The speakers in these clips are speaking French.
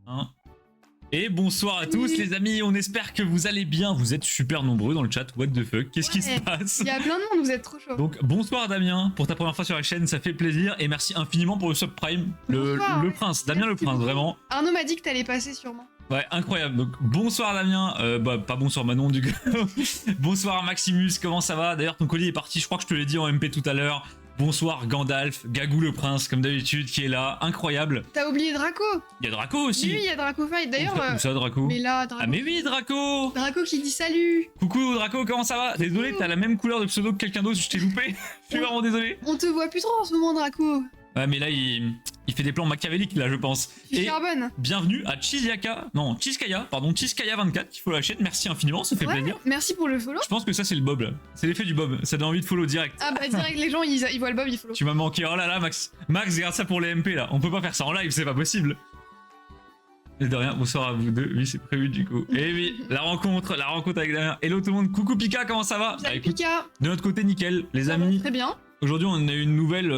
Hein. Et bonsoir à tous les amis, on espère que vous allez bien. Vous êtes super nombreux dans le chat, what the fuck, qu'est-ce qui se passe? Il y a plein de monde, vous êtes trop chaud. Donc bonsoir Damien, pour ta première fois sur la chaîne, ça fait plaisir. Et merci infiniment pour le subprime, le prince, Damien le prince, vraiment. Arnaud m'a dit que t'allais passer sûrement. Ouais, incroyable. Donc bonsoir Damien, pas bonsoir Manon du coup. Bonsoir Maximus, comment ça va? D'ailleurs ton colis est parti, je crois que je te l'ai dit en MP tout à l'heure. Bonsoir Gandalf, Gagou le prince comme d'habitude qui est là, incroyable. T'as oublié Draco? Il y a Draco aussi. Oui, il y a Draco Fight. D'ailleurs, où ça Draco? mais là, Draco. Ah mais oui Draco. Draco qui dit salut. Coucou Draco, comment ça va? Désolé, t'as la même couleur de pseudo que quelqu'un d'autre, je t'ai loupé. Je suis vraiment désolé. On te voit plus trop en ce moment, Draco. Ouais mais là il fait des plans machiavéliques là je pense. Tu charbonnes. Bienvenue à Chiskaya 24 qui follow la chaîne, merci infiniment, ça fait plaisir. Merci pour le follow. Je pense que ça c'est le bob là, c'est l'effet du bob, ça donne envie de follow direct. Ah bah direct les gens ils voient le bob, ils follow. Tu m'as manqué, oh là là Max, regarde ça pour les MP là, on peut pas faire ça en live, c'est pas possible. Et de rien, bonsoir à vous deux, oui c'est prévu du coup. Et oui, la rencontre avec Damien. Hello tout le monde, coucou Pika, comment ça va? Salut Pika. De notre côté nickel, les amis. Très bien. Aujourd'hui, on a une nouvelle,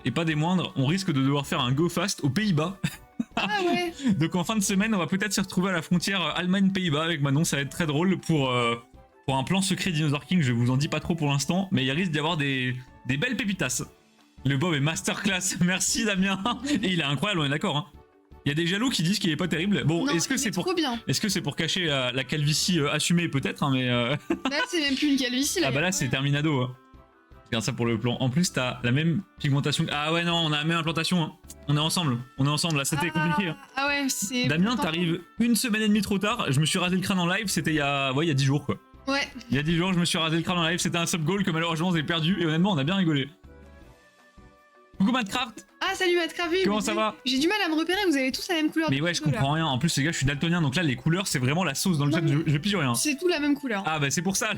et pas des moindres, on risque de devoir faire un go fast aux Pays-Bas. Ah ouais. Donc en fin de semaine, on va peut-être se retrouver à la frontière Allemagne-Pays-Bas avec Manon, ça va être très drôle pour un plan secret Dinosaur King, je vous en dis pas trop pour l'instant, mais il risque d'y avoir des belles pépitas. Le Bob est masterclass, merci Damien. Et il est incroyable, on est d'accord. Hein. Il y a des jaloux qui disent qu'il est pas terrible. Bon, est-ce que c'est pour cacher la calvitie assumée peut-être, hein, mais... Là, c'est même plus une calvitie là. Ah bah là, c'est Terminado. Hein. Regarde ça pour le plan. En plus, t'as la même pigmentation. Ah ouais, non, on a la même implantation. Hein. On est ensemble. Là, c'était compliqué. Hein. Ah ouais, c'est... Damien, t'arrives une semaine et demie trop tard. Je me suis rasé le crâne en live. C'était il y a 10 jours, quoi. Ouais. Il y a 10 jours, je me suis rasé le crâne en live. C'était un sub-goal que malheureusement, j'ai perdu. Et honnêtement, on a bien rigolé. Coucou Madcraft. Ah, salut Madcraft. Comment ça va? J'ai du mal à me repérer. Vous avez tous la même couleur. Mais ouais, je comprends rien. En plus, les gars, je suis daltonien. Donc là, les couleurs, c'est vraiment la sauce dans le chat. Je pige rien. C'est tout la même couleur. Ah bah, c'est pour ça.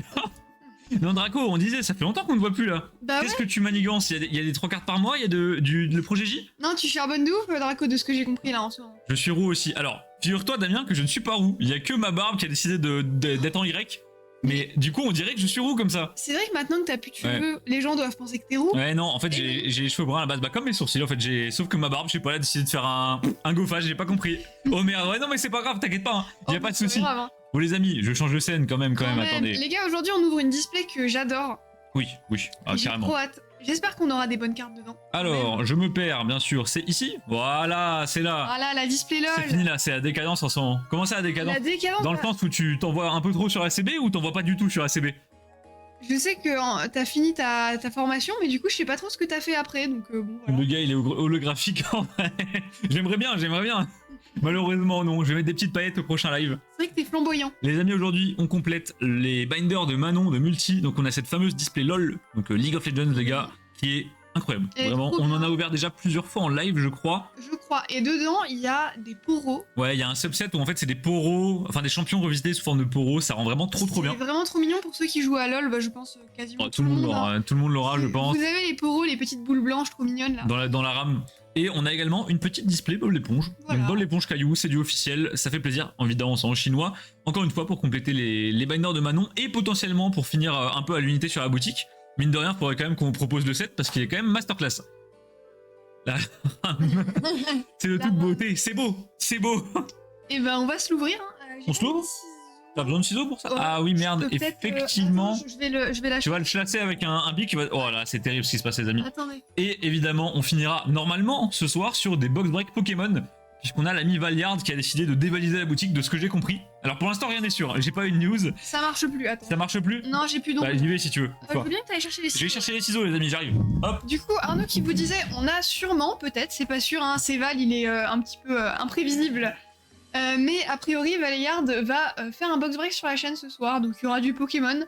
Non Draco, on disait, ça fait longtemps qu'on ne voit plus là. Bah Qu'est-ce que tu manigances? Il y a des 3 cartes par mois, il y a le projet J? Non, tu charbonnes de ouf Draco, de ce que j'ai compris là en ce moment. Je suis roux aussi. Alors, figure-toi Damien que je ne suis pas roux. Il y a que ma barbe qui a décidé d'être en Y. Mais du coup, on dirait que je suis roux comme ça. C'est vrai que maintenant que t'as plus de cheveux, les gens doivent penser que t'es roux. Ouais, non, en fait, j'ai les cheveux bruns à la base, bah comme mes sourcils en fait. Sauf que ma barbe, je sais pas, elle a décidé de faire un gaufage, j'ai pas compris. Oh merde, ouais, non, mais c'est pas grave, t'inquiète pas, hein. Y a pas de soucis. Hein. Bon, les amis, je change de scène quand même, attendez. Les gars, aujourd'hui, on ouvre une display que j'adore. Oui, ah, carrément. Trop hâte. J'espère qu'on aura des bonnes cartes dedans. Alors, je me perds, bien sûr. C'est ici? Voilà, c'est là. Voilà, la display LOL. C'est fini là, c'est la décadence en ce moment. Comment ça, la décadence? La décadence. Dans le sens où tu t'envoies un peu trop sur ACB ou t'envoies pas du tout sur ACB? Je sais que t'as fini ta formation, mais du coup, je sais pas trop ce que t'as fait après, donc bon, voilà. Le gars, il est holographique en vrai. J'aimerais bien. Malheureusement, non. Je vais mettre des petites paillettes au prochain live. C'est vrai que t'es flamboyant. Les amis, aujourd'hui, on complète les binders de Manon de Multi. Donc, on a cette fameuse display LOL, donc League of Legends, les gars, qui est incroyable. Vraiment, on en a ouvert déjà plusieurs fois en live, je crois. Et dedans, il y a des poros. Ouais, il y a un subset où en fait, c'est des poros, enfin des champions revisités sous forme de poros. Ça rend vraiment trop bien. C'est vraiment trop mignon pour ceux qui jouent à LOL. Bah, je pense quasiment tout le monde l'aura. Tout le monde l'aura, je pense. Vous avez les poros, les petites boules blanches trop mignonnes là. Dans la rame. Et on a également une petite display Bob l'éponge. Voilà. Donc Bob l'éponge caillou, c'est du officiel, ça fait plaisir, évidemment c'est en chinois. Encore une fois pour compléter les binders de Manon et potentiellement pour finir un peu à l'unité sur la boutique. Mine de rien, il faudrait quand même qu'on propose le set parce qu'il est quand même masterclass. C'est de toute beauté, c'est beau. Et ben on va se l'ouvrir. Hein. On se l'ouvre? T'as besoin de ciseaux pour ça? Ah oui merde, effectivement. Je vais lâcher. Tu vas le chasser avec un bic qui va... Oh là, c'est terrible ce qui se passe les amis. Attendez. Et évidemment, on finira normalement ce soir sur des box break Pokémon, puisqu'on a l'ami Valiard qui a décidé de dévaliser la boutique de ce que j'ai compris. Alors pour l'instant rien n'est sûr, j'ai pas une news. Ça marche plus, attends. Ça marche plus? Non, j'ai plus d'ongles. Bah j'y vais si tu veux. Je veux bien que t'ailles chercher les ciseaux. Je vais chercher les ciseaux les amis, j'arrive. Hop. Du coup, Arnaud qui vous disait, on a sûrement, peut-être, c'est pas sûr, hein, c'est Val, il est un petit peu imprévisible. Mais a priori, Valiard va faire un box break sur la chaîne ce soir, donc il y aura du Pokémon.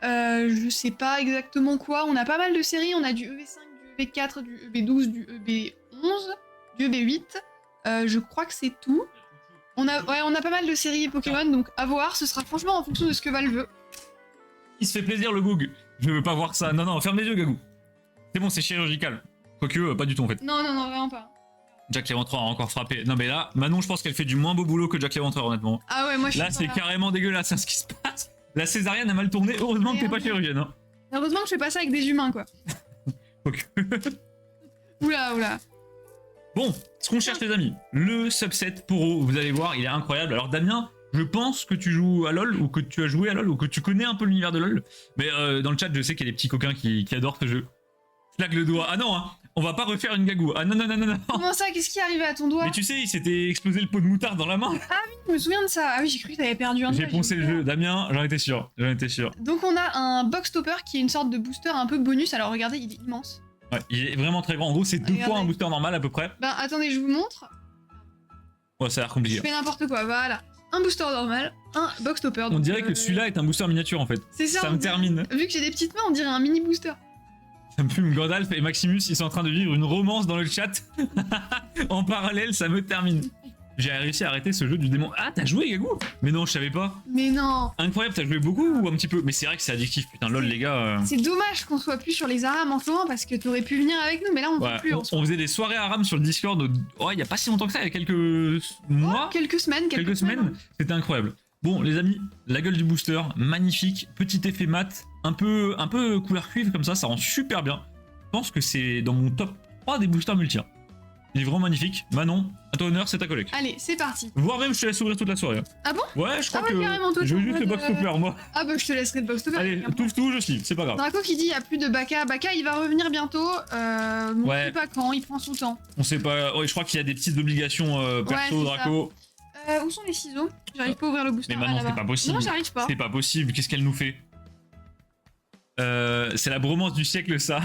Je sais pas exactement quoi, on a pas mal de séries, on a du EV5, du EV4, du EV12, du EV11, du EV8. Je crois que c'est tout. On a pas mal de séries Pokémon, donc à voir, ce sera franchement en fonction de ce que Val veut. Il se fait plaisir le Goog. Je veux pas voir ça. Non, ferme les yeux Gagou. C'est bon, c'est chirurgical. Quoique, pas du tout en fait. Non, vraiment pas. Jack l'Éventreur a encore frappé. Non mais là, Manon je pense qu'elle fait du moins beau boulot que Jack l'Éventreur honnêtement. Ah ouais, moi je suis là c'est carrément dégueulasse hein, ce qui se passe. La césarienne a mal tourné, heureusement que t'es pas chirurgienne. Hein. Heureusement que je fais pas ça avec des humains quoi. Ok. Oula. Bon, ce qu'on cherche les amis, le subset Poro, vous allez voir, il est incroyable. Alors Damien, je pense que tu joues à LoL, ou que tu as joué à LoL, ou que tu connais un peu l'univers de LoL. Mais dans le chat, je sais qu'il y a des petits coquins qui adorent ce jeu. Claque le doigt. Ah non, hein, on va pas refaire une gagou. Ah non, non, non, non, non. Comment ça? Qu'est-ce qui est arrivé à ton doigt? Mais tu sais, il s'était explosé le pot de moutarde dans la main. Je me souviens de ça. Ah oui, j'ai cru que t'avais perdu un doigt. J'ai poncé le jeu. Damien, j'en étais sûr. J'en étais sûr. Donc on a un box topper qui est une sorte de booster un peu bonus. Alors regardez, il est immense. Ouais, il est vraiment très grand. En gros, c'est 2 fois un booster normal à peu près. Ben attendez, je vous montre. Ouais, ça a l'air Je compliqué. fais n'importe quoi. Voilà. Un booster normal, un box topper. On dirait que celui-là est un booster miniature en fait. C'est ça. Ça me termine. Vu que j'ai des petites mains, on dirait un mini booster. Ça me fume. Gandalf et Maximus, ils sont en train de vivre une romance dans le chat. En parallèle, ça me termine. J'ai réussi à arrêter ce jeu du démon. Ah, t'as joué, Gagou? Mais non, je savais pas. Mais non. Incroyable, t'as joué beaucoup ou un petit peu? Mais c'est vrai que c'est addictif, putain, lol, les gars. C'est dommage qu'on soit plus sur les Aram en ce moment parce que t'aurais pu venir avec nous, mais là on Ouais, peut plus. on faisait des soirées à RAM sur le Discord. Ouais, il y a pas si longtemps que ça, il y a quelques mois. Quelques semaines, Quelques semaines. C'était incroyable. Bon, les amis, la gueule du booster, magnifique. Petit effet mat, un peu couleur cuivre comme ça rend super bien. Je pense que c'est dans mon top 3 des boosters multi. Il est vraiment magnifique. Manon, à ton honneur, c'est ta collègue. Allez, c'est parti. Voire même, je te laisse ouvrir toute la soirée. Ah bon? Ouais, je crois Ah ouais, carrément, toi, que je veux t'es en juste le mode, box topper, moi. Ah bah je te laisserai le box topper. Allez, touche tout, je suis, c'est pas grave. Draco qui dit il y a plus de Baka. Baka il va revenir bientôt. On Ouais. sait pas quand, il prend son temps. On sait pas. Ouais, je crois qu'il y a des petites obligations perso, c'est Draco. Où sont les ciseaux? J'arrive pas à ouvrir le booster. Mais Manon, là-bas. c'est pas possible. Non, j'arrive pas. C'est pas possible, qu'est-ce qu'elle nous fait? C'est la bromance du siècle, ça.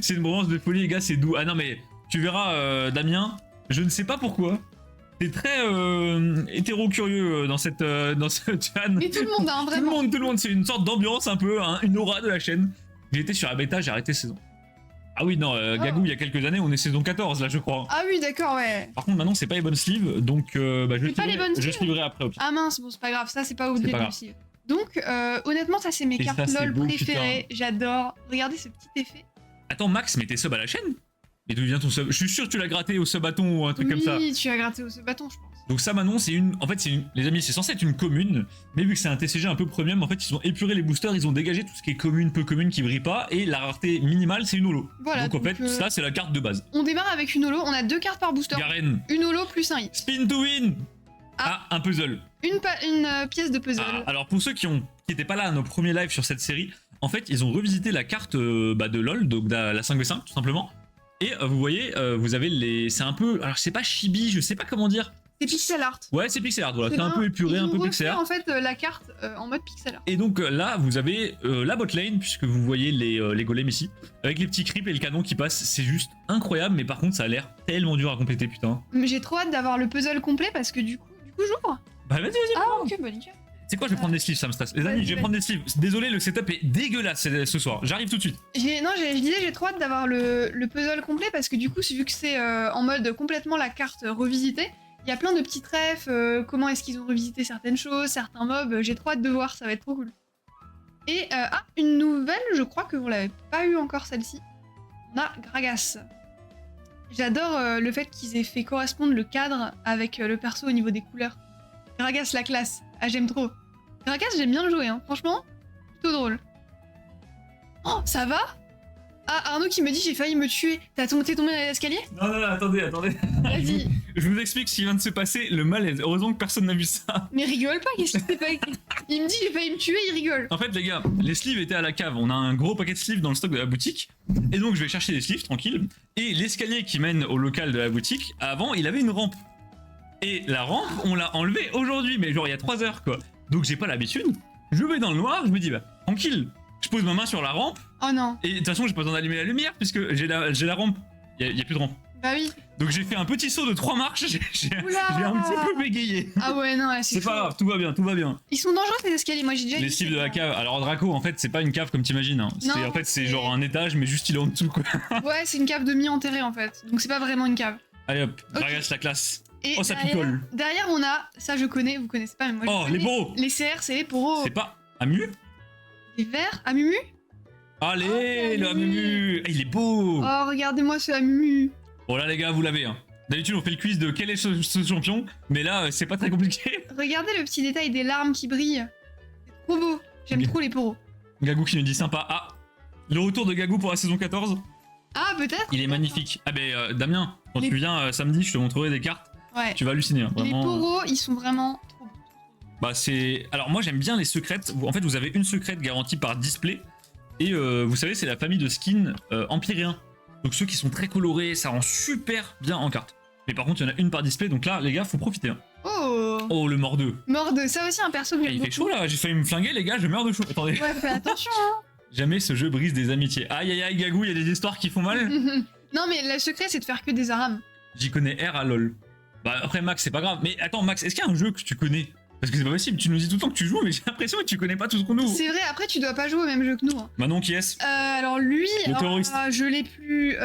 C'est une bromance de folie, les gars, c'est doux. Ah non, mais tu verras, Damien, je ne sais pas pourquoi. T'es très hétéro-curieux dans ce chan. Mais tout le monde, hein, vraiment. Tout le monde, c'est une sorte d'ambiance un peu, hein, une aura de la chaîne. J'ai été sur la bêta, j'ai arrêté saison. Ah oui, non, Gagou, il y a quelques années, on est saison 14, là, je crois. Ah oui, d'accord, ouais. Par contre, maintenant, c'est pas les bonnes sleeves, donc bah, C'est pas les bonnes je sleeves. suivrai après au pire. Ah mince, bon, c'est pas grave, ça c'est pas obligé pas grave. aussi. Donc, honnêtement, ça c'est mes Et cartes ça, c'est LOL beau, préférées. J'adore. Regardez ce petit effet. Attends, Max, mais t'es sub à la chaîne? Mais d'où vient ton sub? Je suis sûr que tu l'as gratté au sub-bâton ou un truc comme ça. Oui, tu as gratté au bâton, je pense. Donc ça, Manon, c'est une... En fait, les amis, c'est censé être une commune, mais vu que c'est un TCG un peu premium, en fait, ils ont épuré les boosters, ils ont dégagé tout ce qui est commune, peu commune, qui brille pas, et la rareté minimale, c'est une holo. Voilà, donc en donc, fait, ça, c'est la carte de base. On démarre avec une holo, on a 2 cartes par booster. Garen, Une holo plus un hit. spin to win. Ah, un puzzle. Une pièce de puzzle. Ah, alors pour ceux qui étaient pas là à nos premiers lives sur cette série, en fait, ils ont revisité la carte de LoL, donc de la 5v5, tout simplement. Et vous voyez, vous avez les... C'est un peu... Alors, c'est pas chibi, je sais pas comment dire. C'est pixel art. Ouais, c'est pixel art, voilà. C'est un peu épuré, un peu pixel art. en fait la carte en mode pixel art. Et donc là, vous avez la bot lane, puisque vous voyez les golems ici, avec les petits creeps et le canon qui passe. C'est juste incroyable, mais par contre, ça a l'air tellement dur à compléter, putain. Mais j'ai trop hâte d'avoir le puzzle complet parce que du coup j'ouvre. Bah vas-y, Ah ok, bah nickel. C'est quoi, je vais prendre des sleeves, ça me stresse. Les amis, je vais prendre des sleeves. Désolé, le setup est dégueulasse ce soir. J'arrive tout de suite. Je disais j'ai trop hâte d'avoir le puzzle complet parce que du coup vu que c'est en mode complètement la carte revisitée, il y a plein de petits trèfles, comment est-ce qu'ils ont revisité certaines choses, certains mobs, j'ai trop hâte de voir, ça va être trop cool. Et une nouvelle, je crois que vous l'avez pas eu encore celle-ci. On a Gragas. J'adore le fait qu'ils aient fait correspondre le cadre avec le perso au niveau des couleurs. Gragas la classe, ah j'aime trop. Gragas j'aime bien le jouer, hein. Franchement, plutôt drôle. Oh, ça va? Ah, Arnaud qui me dit j'ai failli me tuer. T'es tombé dans l'escalier? Non, attendez. Vas-y. Je vous explique ce qui vient de se passer, le malaise. Heureusement que personne n'a vu ça. Mais rigole pas, qu'est-ce qui s'est passé? Il me dit j'ai failli me tuer, il rigole. En fait, les gars, les sleeves étaient à la cave. On a un gros paquet de sleeves dans le stock de la boutique. Et donc, je vais chercher des sleeves, tranquille. Et l'escalier qui mène au local de la boutique, avant, il avait une rampe. Et la rampe, on l'a enlevée aujourd'hui, mais genre il y a 3 heures, quoi. Donc, j'ai pas l'habitude. Je vais dans le noir, je me dis, bah, tranquille. Je pose ma main sur la rampe. Oh non. Et de toute façon, j'ai pas besoin d'allumer la lumière, puisque j'ai la rampe. Il y a plus de rampe. Bah oui. Donc j'ai fait un petit saut de 3 marches, j'ai un petit peu bégayé. Ah ouais, non, ouais, C'est pas grave, tout va bien, tout va bien. Ils sont dangereux ces escaliers, moi j'ai déjà Les essayé, sleeves de la cave. Alors Draco, en fait, c'est pas une cave comme t'imagines. Hein. Non, En fait, c'est c'est- genre un étage, mais juste il est en dessous, quoi. Ouais, c'est une cave demi-enterrée en fait. Donc c'est pas vraiment une cave. Allez hop, Ok. Gragas la classe. Et Oh, ça derrière- picole. Derrière, on a, ça je connais, vous connaissez pas, mais moi je Oh, connais. les poros. Les CR, c'est les poros. C'est pas Amu? Les verts. Amumu? Allez, Oh, le Amumu. Il est beau. Oh, regardez-moi ce Amumu. Bon là, les gars, vous l'avez. Hein. D'habitude, on fait le quiz de quel est ce champion, mais là, c'est pas très compliqué. Regardez le petit détail des larmes qui brillent. C'est trop beau. J'aime Ok. trop les poros. Gagou qui nous dit sympa. Ah, le retour de Gagou pour la saison 14. Ah, peut-être. Il est magnifique. Ah ben Damien, quand Les- tu viens samedi, je te montrerai des cartes. Ouais. Tu vas halluciner. Hein, Les vraiment. poros, ils sont vraiment trop beaux. Bah c'est. Alors moi j'aime bien les secrètes. En fait vous avez une secrète garantie par display. Et vous savez c'est la famille de skins empyréens. Donc ceux qui sont très colorés, ça rend super bien en carte. Mais par contre il y en a une par display, donc là les gars faut profiter. Hein. Oh, Oh le mordeux. Morde, ça aussi un perso que Eh, j'aime il fait beaucoup. chaud là, j'ai failli me flinguer les gars, je meurs de chaud. Attendez. Ouais, fais attention, hein. Jamais ce jeu brise des amitiés. Aïe aïe aïe Gagou, il y a des histoires qui font mal. Non, mais le secret, c'est de faire que des arames. J'y connais R à LoL. Bah après Max c'est pas grave. Mais attends Max, est-ce qu'il y a un jeu que tu connais? Parce que c'est pas possible, tu nous dis tout le temps que tu joues, mais j'ai l'impression que tu connais pas tout ce qu'on nous. C'est vrai, après, tu dois pas jouer au même jeu que nous. Hein. Manon qui est-ce? Alors, lui, Le terroriste. je l'ai plus.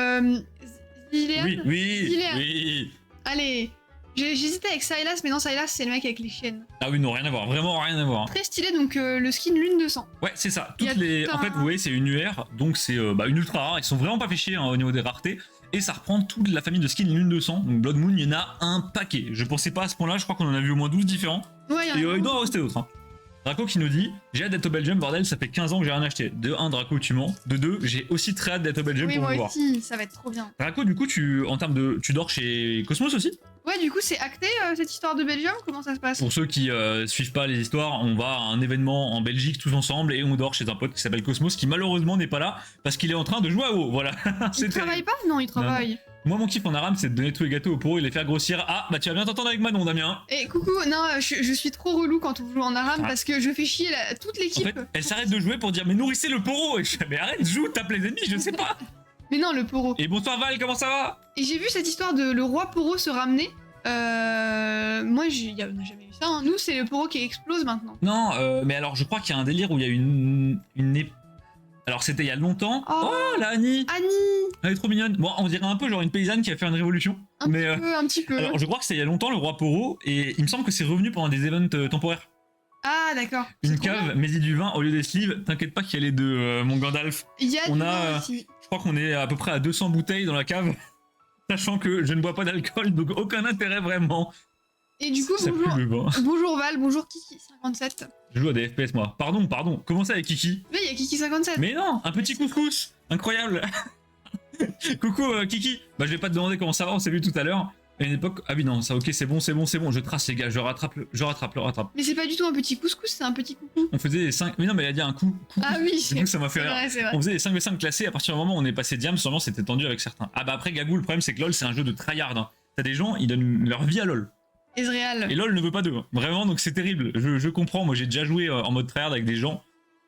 Zilean. Oui, oui, Zilean. oui. Allez, j'hésitais avec Sylas, mais non, Sylas, c'est le mec avec les chaînes. Ah oui, non, rien à voir, vraiment rien à voir. Très stylé, donc le skin Lune de sang. Ouais, c'est ça. Il y Toutes a les... tout En fait, un- vous voyez, c'est une UR, donc c'est une ultra rare. Ils sont vraiment pas fait chier hein, au niveau des raretés. Et ça reprend toute la famille de skins Lune de sang. Donc Blood Moon, il y en a un paquet. Je pensais pas à ce point-là, je crois qu'on en a vu au moins 12 différents. Ouais, Et il doit en rester d'autres. Hein. Draco qui nous dit: j'ai hâte d'être au Belgium, bordel, ça fait 15 ans que j'ai rien acheté. De 1, Draco, tu mens. De 2, j'ai aussi très hâte d'être au Belgium Oui, pour moi vous voir. aussi, ça va être trop bien. Draco, du coup, en termes de. Tu dors chez Cosmos aussi? Ouais, du coup, c'est acté cette histoire de Belgium. Comment ça se passe? Pour ceux qui suivent pas les histoires, on va à un événement en Belgique tous ensemble et on dort chez un pote qui s'appelle Cosmos qui malheureusement n'est pas là parce qu'il est en train de jouer à WoW. Voilà. Il C'est travaille terrible. pas? Non, il travaille. Moi, mon kiff en aram, c'est de donner tous les gâteaux aux poros et les faire grossir. Ah, bah tu vas bien t'entendre avec Manon, Damien. Et coucou, non, je suis trop relou quand on joue en arabe Ah. parce que je fais chier toute En l'équipe. fait, elle s'arrête de jouer pour dire mais nourrissez le poro. Et je fais mais arrête, joue, tape les ennemis, je sais pas. Mais non, le poro. Et bonsoir Val, comment ça va? Et j'ai vu cette histoire de le roi poro se ramener. Moi, on n'a jamais vu ça. Hein. Nous, c'est le poro qui explose maintenant. Non, mais alors je crois qu'il y a un délire où il y a Alors c'était il y a longtemps. Oh. Oh, la Annie, Annie, elle est trop mignonne. Bon, on dirait un peu genre une paysanne qui a fait une révolution. un Mais petit peu, un petit peu. alors je crois que c'est il y a longtemps le roi Poro et il me semble que c'est revenu pendant des events temporaires. Ah, d'accord. Une C'est trop cave, bien. mets-y du vin au lieu des sleeves. T'inquiète pas qu'il y a les deux, mon Gandalf. Il y a on du a, vin aussi. Je crois qu'on est à peu près à 200 bouteilles dans la cave. Sachant que je ne bois pas d'alcool, donc aucun intérêt vraiment. Et du coup, Ça bonjour. pue le vin. Bonjour Val, bonjour Kiki57. Je joue à des FPS moi. Pardon. Comment ça avec Kiki? Oui, il y a Kiki57. Mais non, un petit couscous. Incroyable. Coucou Kiki. Bah je vais pas te demander comment ça va, on s'est vu tout à l'heure. À une époque, ah oui non, ça ok, c'est bon. Je trace les gars, je rattrape. Mais c'est pas du tout un petit couscous, c'est un petit coucou. On faisait les 5... Mais non, mais elle a dit un coup. Ah oui, Du coup, ça m'a fait c'est rire. vrai, c'est vrai. On faisait les 5v5 classés, à partir du moment où on est passé Diam, sûrement c'était tendu avec certains. Ah bah après Gagou, le problème c'est que LoL c'est un jeu de tryhard. Hein. T'as des gens, ils donnent leur vie à LoL. Ezreal. Et LoL ne veut pas d'eux. Hein. Vraiment, donc c'est terrible. Je comprends, moi j'ai déjà joué en mode tryhard avec des gens.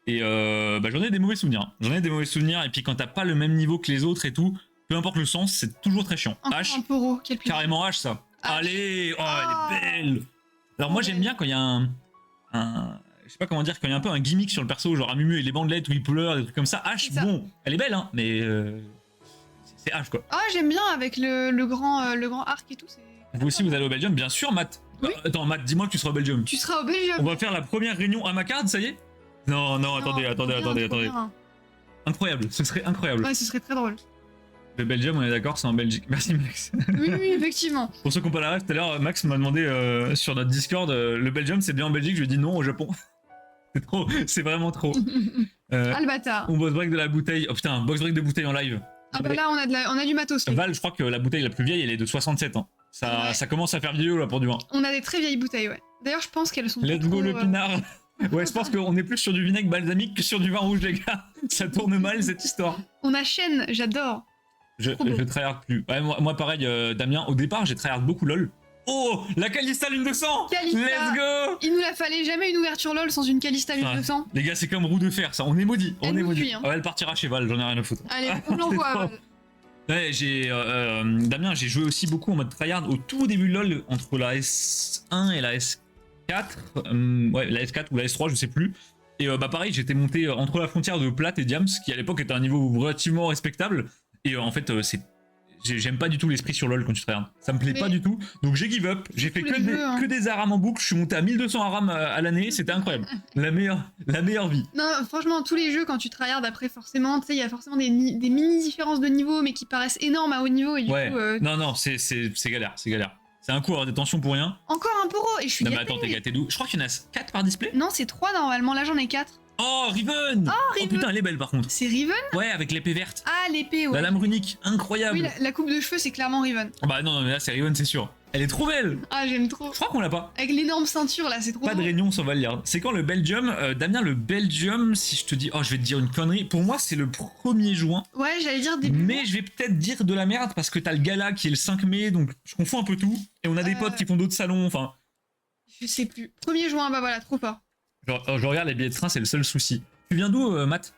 Et bah, j'en ai des mauvais souvenirs. Et puis quand t'as pas le même niveau que les autres et tout, peu importe le sens, c'est toujours très chiant. Encore H, un poro, quel plaisir. carrément H ça. H. Allez, oh Ah. elle est belle. Alors moi j'aime bien quand il y a un je sais pas comment dire, quand il y a un peu un gimmick sur le perso, genre un Mumu et les bandelettes où il pleure, des trucs comme ça. H, C'est ça. bon, elle est belle hein, mais c'est H quoi. Ah, j'aime bien avec le grand arc et tout. Vous aussi vous allez au Belgium, bien sûr Matt. Oui. Attends Matt, dis-moi que tu seras au Belgium. Tu seras au Belgium. On va faire la première réunion à ma carte, ça y est? Non, Non, attendez. trop bien. Incroyable, ce serait incroyable. Ouais, ce serait très drôle. Le Belgium, on est d'accord, c'est en Belgique. Merci Max. Oui, oui, effectivement. Pour ceux qui n'ont pas la rêve, tout à l'heure, Max m'a demandé sur notre Discord, le Belgium c'est bien en Belgique, je lui ai dit non au Japon. C'est trop, c'est vraiment trop. Albatar. On box break de la bouteille. Oh putain, box break de bouteille en live. Ah bah là, on a du matos. les gars. Val, je crois que la bouteille la plus vieille, elle est de 67 ans. Ouais. Ça commence à faire vieux là pour du vin. On a des très vieilles bouteilles, ouais. D'ailleurs, je pense qu'elles sont Let's pas go trop, le pinard. Ouais, je pense qu'on est plus sur du vinaigre balsamique que sur du vin rouge, les gars. Ça tourne mal cette histoire. On a Shen, j'adore. Je Trop beau. tryhard plus. Ouais, moi pareil, Damien, au départ, j'ai tryhard beaucoup LoL. Oh, la Kalista lune de sang. Kalista. Let's go. Il nous la fallait jamais une ouverture LOL sans une Kalista Ah. 1200. Les gars, c'est comme roue de fer, ça. On est maudit. Elle On est nous maudit. suit, hein. Ah ouais, elle partira chez Val, j'en ai rien à foutre. Allez, on l'envoie. trop. Val. Ouais, Damien, j'ai joué aussi beaucoup en mode tryhard au tout début de LoL entre la S1 et la S4. Ouais, la S4 ou la S3, je sais plus. Et bah pareil, j'étais monté entre la frontière de Plat et Diams, qui à l'époque était un niveau relativement respectable. Et en fait, j'aime pas du tout l'esprit sur LoL quand tu tryhard. Ça me plaît Mais- pas du tout. Donc j'ai give up. J'ai fait tous que les jeux, hein. que des ARAM en boucle. Je suis monté à 1200 ARAM à l'année. C'était incroyable. La meilleure vie. Non, franchement, tous les jeux, quand tu tryhard après, forcément, tu sais, il y a forcément des mini différences de niveau, mais qui paraissent énormes à haut niveau. Et du Ouais. coup, Non, c'est galère. C'est un coup à avoir des tensions pour rien. encore un poro. Et je suis Non mais gâtée. attends, t'es gâté d'où? Je crois qu'il y en a 4 par display. Non, c'est 3 normalement. Là, j'en ai 4. Oh, Riven. Oh, Riven. putain, elle est belle par contre. C'est Riven? Ouais, avec l'épée verte. Ah, l'épée, ouais. La lame runique, incroyable. Oui, la coupe de cheveux, c'est clairement Riven. Bah non, mais là c'est Riven, c'est sûr. Elle est trop belle. Ah, j'aime trop. Je crois qu'on l'a pas. Avec l'énorme ceinture, là, c'est trop Pas de beau. réunion sans Valiard. C'est quand le Belgium Damien, le Belgium, si je te dis... Oh, je vais te dire une connerie. Pour moi, c'est le 1er juin. Ouais, j'allais dire début. Mais je vais peut-être dire de la merde parce que t'as le gala qui est le 5 mai, donc je confonds un peu tout. Et on a des potes qui font d'autres salons, enfin... Je sais plus. 1er juin, bah voilà, trop fort. Je regarde les billets de train, c'est le seul souci. Tu viens d'où, Matt?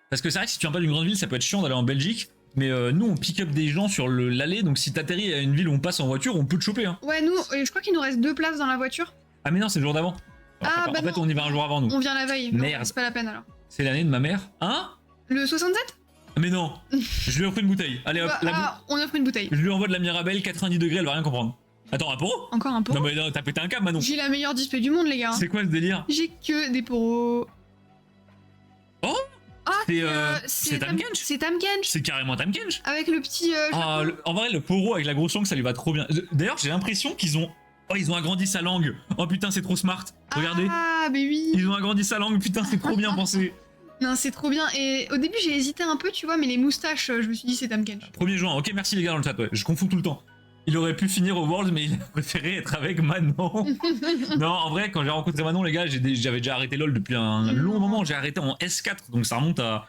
Parce que c'est vrai que si tu viens pas d'une grande ville, ça peut être chiant d'aller en Belgique. Mais nous, on pick up des gens sur l'allée, donc si t'atterris à une ville où on passe en voiture, on peut te choper. Hein. Ouais, nous, je crois qu'il nous reste 2 places dans la voiture. Ah mais non, c'est le jour d'avant. Ah, bah en fait, non. on y va un jour avant, nous. On vient la veille. Merde. Non, c'est pas la peine alors. C'est l'année de ma mère. Hein? Le 67? Mais non. Je lui offre une bouteille. Allez hop, Bah, on offre une bouteille. je lui envoie de la Mirabelle, 90 degrés, elle va rien comprendre. Attends, un poro? Encore un pot. Non mais non, t'as pété un câble, Manon. J'ai la meilleure display du monde, les gars. C'est quoi ce délire? J'ai que des poros. Oh, Ah, c'est Tam Kench. C'est Tam Kench. C'est carrément Tam Kench. Avec le petit. Ah, en vrai, le poro avec la grosse langue, ça lui va trop bien. D'ailleurs, j'ai l'impression qu'ils ont... Oh, ils ont agrandi sa langue. Oh putain, c'est trop smart. Regardez. Ah, mais oui. Ils ont agrandi sa langue. Putain, c'est trop bien pensé. Non, c'est trop bien. Et au début, j'ai hésité un peu, tu vois, mais les moustaches, je me suis dit, c'est Tam Kench. 1er juin. Ok, merci les gars dans le chat. Ouais. Je confonds tout le temps. Il aurait pu finir au World, mais il a préféré être avec Manon. Non, en vrai, quand j'ai rencontré Manon, les gars, j'avais déjà arrêté LoL depuis un long moment. J'ai arrêté en S4, donc ça remonte à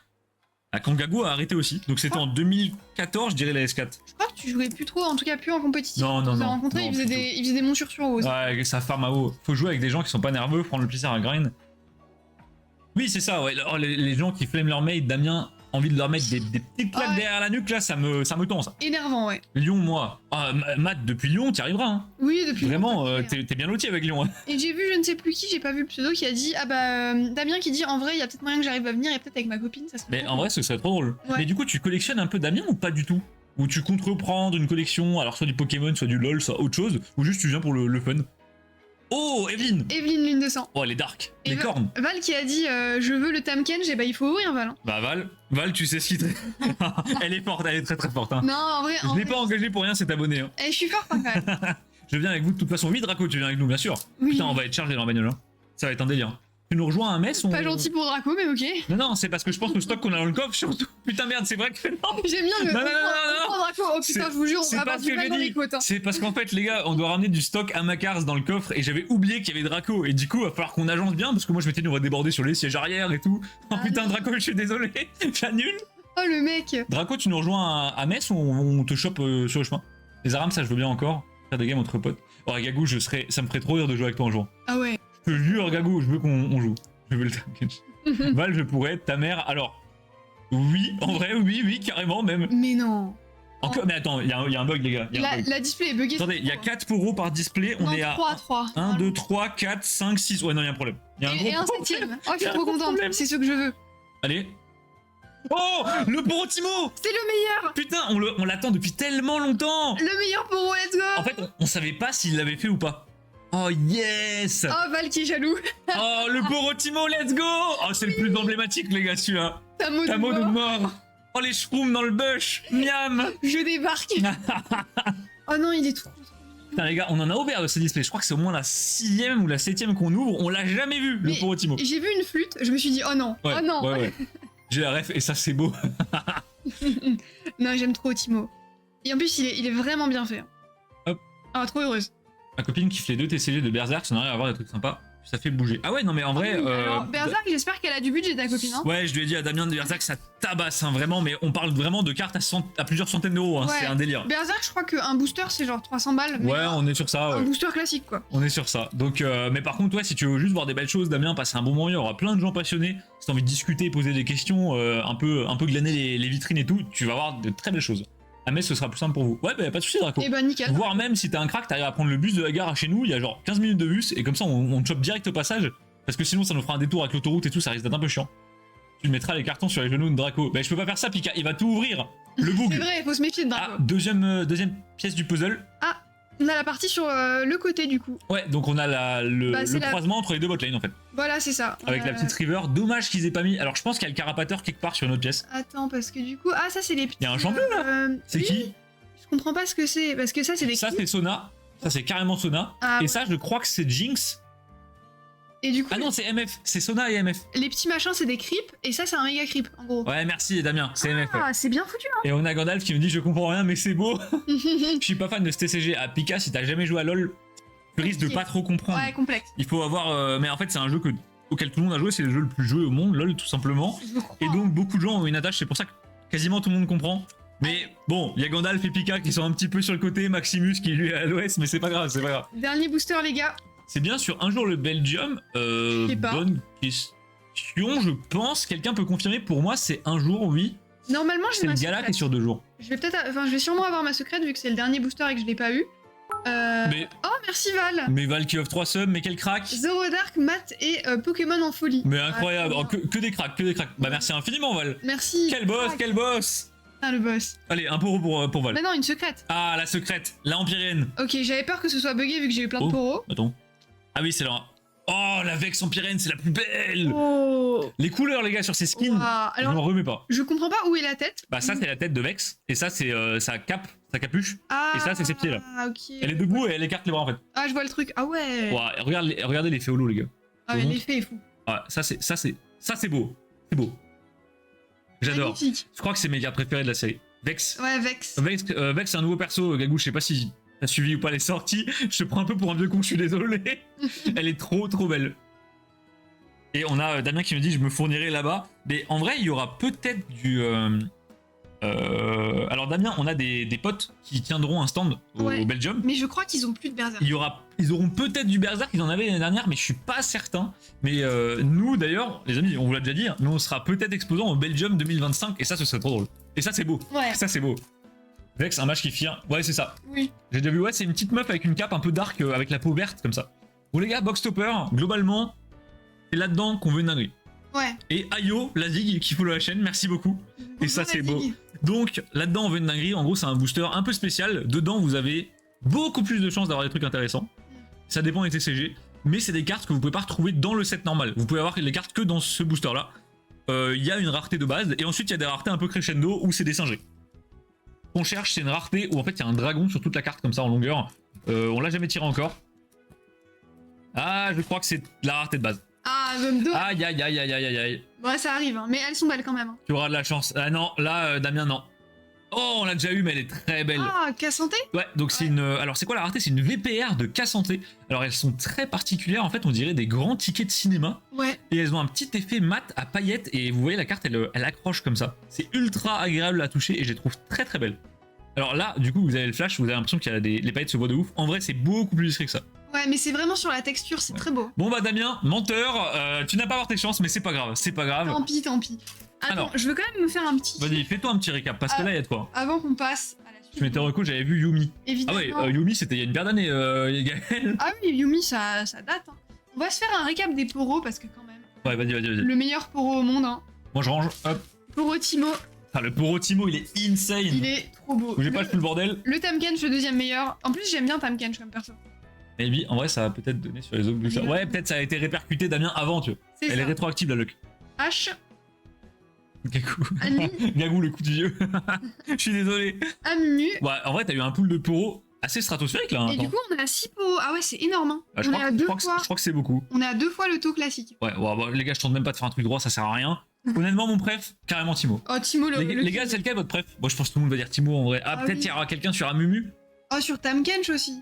quand Gago a arrêté aussi. Donc c'était en 2014, je dirais la S4. Je crois que tu jouais plus trop, en tout cas plus en compétitif. Non, non, On s'est non. rencontrés, Non, il faisait des montures sur haut aussi. Ouais, ça farm à haut. Faut jouer avec des gens qui sont pas nerveux, prendre le plaisir à grind. Oui, c'est ça, ouais. Oh, les gens qui flament leur mate, Damien, envie de leur mettre des petites claques derrière la nuque, là, ça me tend, ça. Énervant, ouais. Lyon, moi. Ah, Matt, depuis Lyon, t'y arriveras, hein. Oui, depuis Vraiment, longtemps. t'es bien loti avec Lyon. Hein. Et j'ai vu, je ne sais plus qui, j'ai pas vu le pseudo, qui a dit ah bah Damien qui dit en vrai il y a peut-être moyen que j'arrive à venir et peut-être avec ma copine ça serait. Mais trop en cool. vrai, ce serait trop drôle. Ouais. Mais du coup, tu collectionnes un peu Damien ou pas du tout? Ou tu comptes reprendre une collection, alors soit du Pokémon, soit du LoL, soit autre chose, ou juste tu viens pour le fun? Oh, Evelyne! Evelyne Lune de sang. Oh, elle est dark. Et Les cornes. Val qui a dit je veux le Tam Kench, et bah il faut ouvrir Val. Hein. Bah, Val, tu sais ce qui Elle est forte, elle est très très forte. Hein. Non en vrai. Je l'ai pas engagé pour rien, c'est abonné. Hein. Eh, je suis forte hein, quand même. Je viens avec vous de toute façon. Oui, Draco, tu viens avec nous, bien sûr. Oui. Putain, on va être chargé dans la bagnole. Hein. Ça va être un délire. Tu nous rejoins à un mess? Pas gentil pour Draco mais ok. Non, c'est parce que je pense que le stock qu'on a dans le coffre, surtout. Putain, merde, c'est vrai que. Non, J'aime bien le. Non, on prend Draco. Oh putain, C'est- je vous jure, on c'est va pas avoir ce du que mal j'ai dans les dit. côtes. Hein. C'est parce qu'en fait, les gars, on doit ramener du stock à Macars dans le coffre et j'avais oublié qu'il y avait Draco. Et du coup, il va falloir qu'on agence bien parce que moi, je m'étais dit, on va déborder sur les sièges arrière et tout. Oh Ah putain, non. Draco, je suis désolé. J'annule. Oh le mec. Draco, tu nous rejoins à Metz ou on te chope sur le chemin? Les Arams, ça, je veux bien encore. Faire des games entre potes. Oh, Gagou, ça me ferait trop rire de jouer avec toi un jour. Ah ouais. Je te jure, Gagou, je veux qu'on joue. Je veux le Tam Kench. Val, je pourrais être ta mère. Alors, oui, en vrai, oui, carrément même. Mais non. Encore, mais attends, il y a un bug, les gars. Il y a un bug. La display est buggée. Attendez, il y a 4 poros par display. On non, est à 3. 1, 2, 3, 4, 5, 6. Ouais, non, il y a un problème. Il y a un Et gros un problème. septième. Oh, je Il y a suis un trop gros contente. problème. C'est ce que je veux. Allez. Oh, le poro Timo. C'est le meilleur. Putain, on l'attend depuis tellement longtemps. Le meilleur pour let's go. En fait, on savait pas s'il l'avait fait ou pas. Oh yes. Oh Val qui est jaloux. Oh, le poro Timo, let's go. Oh, c'est le plus emblématique, les gars, celui-là. Ta mot Ta de mot de mort. mort. Oh, les shrooms dans le bush. Miam. Je débarque. Oh non, il est trop. Putain, les gars, on en a ouvert de ces displays. Je crois que c'est au moins la 6ème ou la 7ème qu'on ouvre. On l'a jamais vu, le Mais poro Timo. J'ai vu une flûte, je me suis dit oh non, Ouais, oh non. ouais. J'ai la ref et ça, c'est beau. Non, j'aime trop Timo. Et en plus, il est vraiment bien fait. Hop. Ah, trop heureuse. Ma copine kiffe les 2 TCG de Berserk, ça n'arrive à avoir des trucs sympas. Ça fait bouger. Ah ouais, non, mais en vrai. Alors, Berserk, j'espère qu'elle a du budget, ta copine. Hein. Ouais, je lui ai dit à Damien de Berserk, ça tabasse, hein, vraiment, mais on parle vraiment de cartes à plusieurs centaines d'euros, hein, Ouais. c'est un délire. Berserk, je crois qu'un booster, c'est genre 300 balles. Mais Ouais, on est sur ça. un Ouais. booster classique, quoi. On est sur ça. Donc, mais par contre, ouais, si tu veux juste voir des belles choses, Damien, passer un bon moment, il y aura plein de gens passionnés. Si t'as envie de discuter, poser des questions, un peu glaner les vitrines et tout, tu vas voir de très belles choses. Ah, mais ce sera plus simple pour vous. Ouais, bah, pas de soucis, Draco. Et bah, nickel. Voire même si t'as un crack, t'arrives à prendre le bus de la gare à chez nous, il y a genre 15 minutes de bus, et comme ça on te chope direct au passage, parce que sinon ça nous fera un détour avec l'autoroute et tout, ça risque d'être un peu chiant. Tu mettras les cartons sur les genoux de Draco. Bah je peux pas faire ça, Pika, il va tout ouvrir. Le bug. C'est vrai, il faut se méfier de Draco. Ah, deuxième pièce du puzzle. On a la partie sur le côté, du coup. Ouais, donc on a le c'est la- croisement entre les deux botlane en fait. Voilà, c'est ça. Avec la petite river. Dommage qu'ils aient pas mis. Alors je pense qu'il y a le carapateur quelque part sur une autre pièce. Attends, parce que du coup... Ah, ça, c'est les petits... Il y a un champion, là. C'est oui, qui? Je comprends pas ce que c'est, parce que ça, c'est des... Ça c'est Sona. Ça c'est carrément Sona. Ah, Et ouais. ça je crois que c'est Jinx. Et du coup, Ah non, c'est MF, c'est Sona et MF. les petits machins, c'est des creeps, et ça, c'est un méga creep, en gros. Ouais, merci Damien, c'est MF. Ouais. Ah, c'est bien foutu, Et on a Gandalf qui me dit je comprends rien mais c'est beau. hein. Je suis pas fan de ce TCG. À Pika, si t'as jamais joué à LoL, tu risques de pas trop comprendre. Ouais, complexe. Il faut avoir... mais en fait c'est un jeu auquel tout le monde a joué, c'est le jeu le plus joué au monde, LoL tout simplement. Je crois. Et donc beaucoup de gens ont une attache, c'est pour ça que quasiment tout le monde comprend. Mais bon, il y a Gandalf et Pika qui sont un petit peu sur le côté, Maximus qui lui est à l'ouest, mais c'est pas grave, c'est pas grave. Dernier booster, les gars. C'est bien sur un jour le Belgium. sais pas. Bonne question, je pense. Quelqu'un peut confirmer. Pour moi, c'est un jour, oui. Normalement, j'ai C'est ma le gala qui est secrète. sur 2 jours. Je vais sûrement avoir ma secrète vu que c'est le dernier booster et que je l'ai pas eu. Mais, Oh, merci Val. Val qui offre 3 subs, mais quel crack! Zero Dark, Matt et Pokémon en folie. Mais incroyable, Ah, oh, que des cracks, que des cracks. Bah merci infiniment Val. Merci. Quel boss, Crack. quel boss! Ah, le boss. Allez, un poro pour Val. Mais non, une secrète. Ah, la secrète, la empyréenne. Ok, j'avais peur que ce soit bugué vu que j'ai eu plein de poros. Attends. Ah oui, c'est là. Oh, la Vex empyréenne, c'est la plus belle! Oh. Les couleurs, les gars, sur ces skins, Ouah. je m'en Alors, remets pas. je comprends pas où est la tête. Bah ça, c'est la tête de Vex, et ça, c'est sa cape, sa capuche. Ah, et ça, c'est ses pieds, là. Ah, ok. Elle est debout et elle écarte les bras en fait. Ah, je vois le truc. Ah ouais. Ouah, regardez les féolos, les gars. Ah, mais Bon. l'effet est fou. Ouais, ça c'est beau. C'est beau. J'adore. Magnifique. Je crois que c'est mes cartes préférées de la série. Vex. Ouais, Vex. Vex, c'est un nouveau perso. Gagou, je sais pas si t'as suivi ou pas les sorties. Je te prends un peu pour un vieux con, je suis désolé. Elle est trop belle. Et on a Damien qui me dit je me fournirai là-bas. Mais en vrai, il y aura peut-être du... Alors Damien, on a des potes qui tiendront un stand Ouais. au Belgium. Mais je crois qu'ils ont plus de berserk. Ils auront peut-être du Berserk, ils en avaient l'année dernière, mais je suis pas certain. Mais nous d'ailleurs, les amis, on vous l'a déjà dit, hein, nous on sera peut-être exposants au Belgium 2025, et ça ce serait trop drôle. Et ça c'est beau, Ouais. ça c'est beau. Vex, un match qui fière, ouais c'est ça. Oui. J'ai déjà vu, ouais c'est une petite meuf avec une cape un peu dark, avec la peau verte comme ça. Bon les gars, Box Topper, globalement, c'est là-dedans qu'on veut une dinguerie. Ouais. Et Ayo, la zig, qui follow la chaîne, merci beaucoup. Et ça c'est beau. Donc là-dedans on veut une dinguerie, en gros c'est un booster un peu spécial, dedans vous avez beaucoup plus de chances d'avoir des trucs intéressants. Ça dépend des TCG, mais c'est des cartes que vous pouvez pas retrouver dans le set normal. Vous pouvez avoir les cartes que dans ce booster là. Il y a une rareté de base, et ensuite il y a des raretés un peu crescendo où c'est des singeries. On cherche, c'est une rareté où en fait il y a un dragon sur toute la carte comme ça en longueur. On l'a jamais tiré encore. Ah, je crois que c'est la rareté de base. Ah, zone 2. Aïe aïe aïe aïe aïe aïe aïe. Ouais, ça arrive, hein. Mais elles sont belles quand même. Hein. Tu auras de la chance. Ah non, là Damien non. Oh, on l'a déjà eu, mais elle est très belle. Ah, Cassanté. Ouais, donc c'est une... Alors c'est quoi la rareté? C'est une VPR de Cassanté. Alors elles sont très particulières, en fait on dirait des grands tickets de cinéma. Ouais. Et elles ont un petit effet mat à paillettes, et vous voyez la carte elle accroche comme ça. C'est ultra agréable à toucher et je les trouve très belles. Alors là, du coup vous avez le flash, vous avez l'impression qu'il y a les paillettes se voient de ouf. En vrai c'est beaucoup plus discret que ça. Ouais, mais c'est vraiment sur la texture, c'est très beau. Bon bah Damien, menteur, tu n'as pas avoir tes chances, mais c'est pas grave, c'est pas grave. Tant pis, tant pis. Attends, Alors. je veux quand même me faire un petit... Vas-y, fais-toi un petit récap, parce que là il y a de quoi. Avant qu'on passe à la suite. Je m'étais reco, j'avais vu Yumi. Ah Évidemment. ouais, Yumi c'était il y a une paire d'années, Gaël. Ah oui, Yumi, ça date. Hein. On va se faire un récap des poros parce que quand même, Ouais, vas-y. le meilleur poro au monde. Hein. Moi je range, hop. Poro Timo, Ah, le Poro Timo, il est insane. il est trop beau. J'ai pas le full bordel. Le Tamkench, le deuxième meilleur. En plus, j'aime bien Tamkench comme perso. Maybe, en vrai, ça va peut-être donner sur les autres boosters. Ouais, peut-être ça a été répercuté, Damien, avant, tu vois. C'est Elle ça. est rétroactive, la luck. H, Gagou. Annie, Gagou, le coup du vieux. Je suis désolé. Amu. Ouais, en vrai, t'as eu un pool de Poro assez stratosphérique, là. Hein, Et du attends. coup, on a 6 poros. Ah ouais, c'est énorme. Hein. Ah, je On crois est à que- je deux crois que fois. je crois que c'est beaucoup. On est à 2 fois le taux classique. Ouais, bah, les gars, je tente même pas de faire un truc droit, ça sert à rien. Honnêtement, mon préf, carrément Timo. Oh, Timo, Les gars, c'est lequel votre préf? Moi, je pense que tout le monde va dire Timo en vrai. Ah, Ah peut-être oui. qu'il y aura quelqu'un sur Amumu. Oh, sur Tamkench aussi.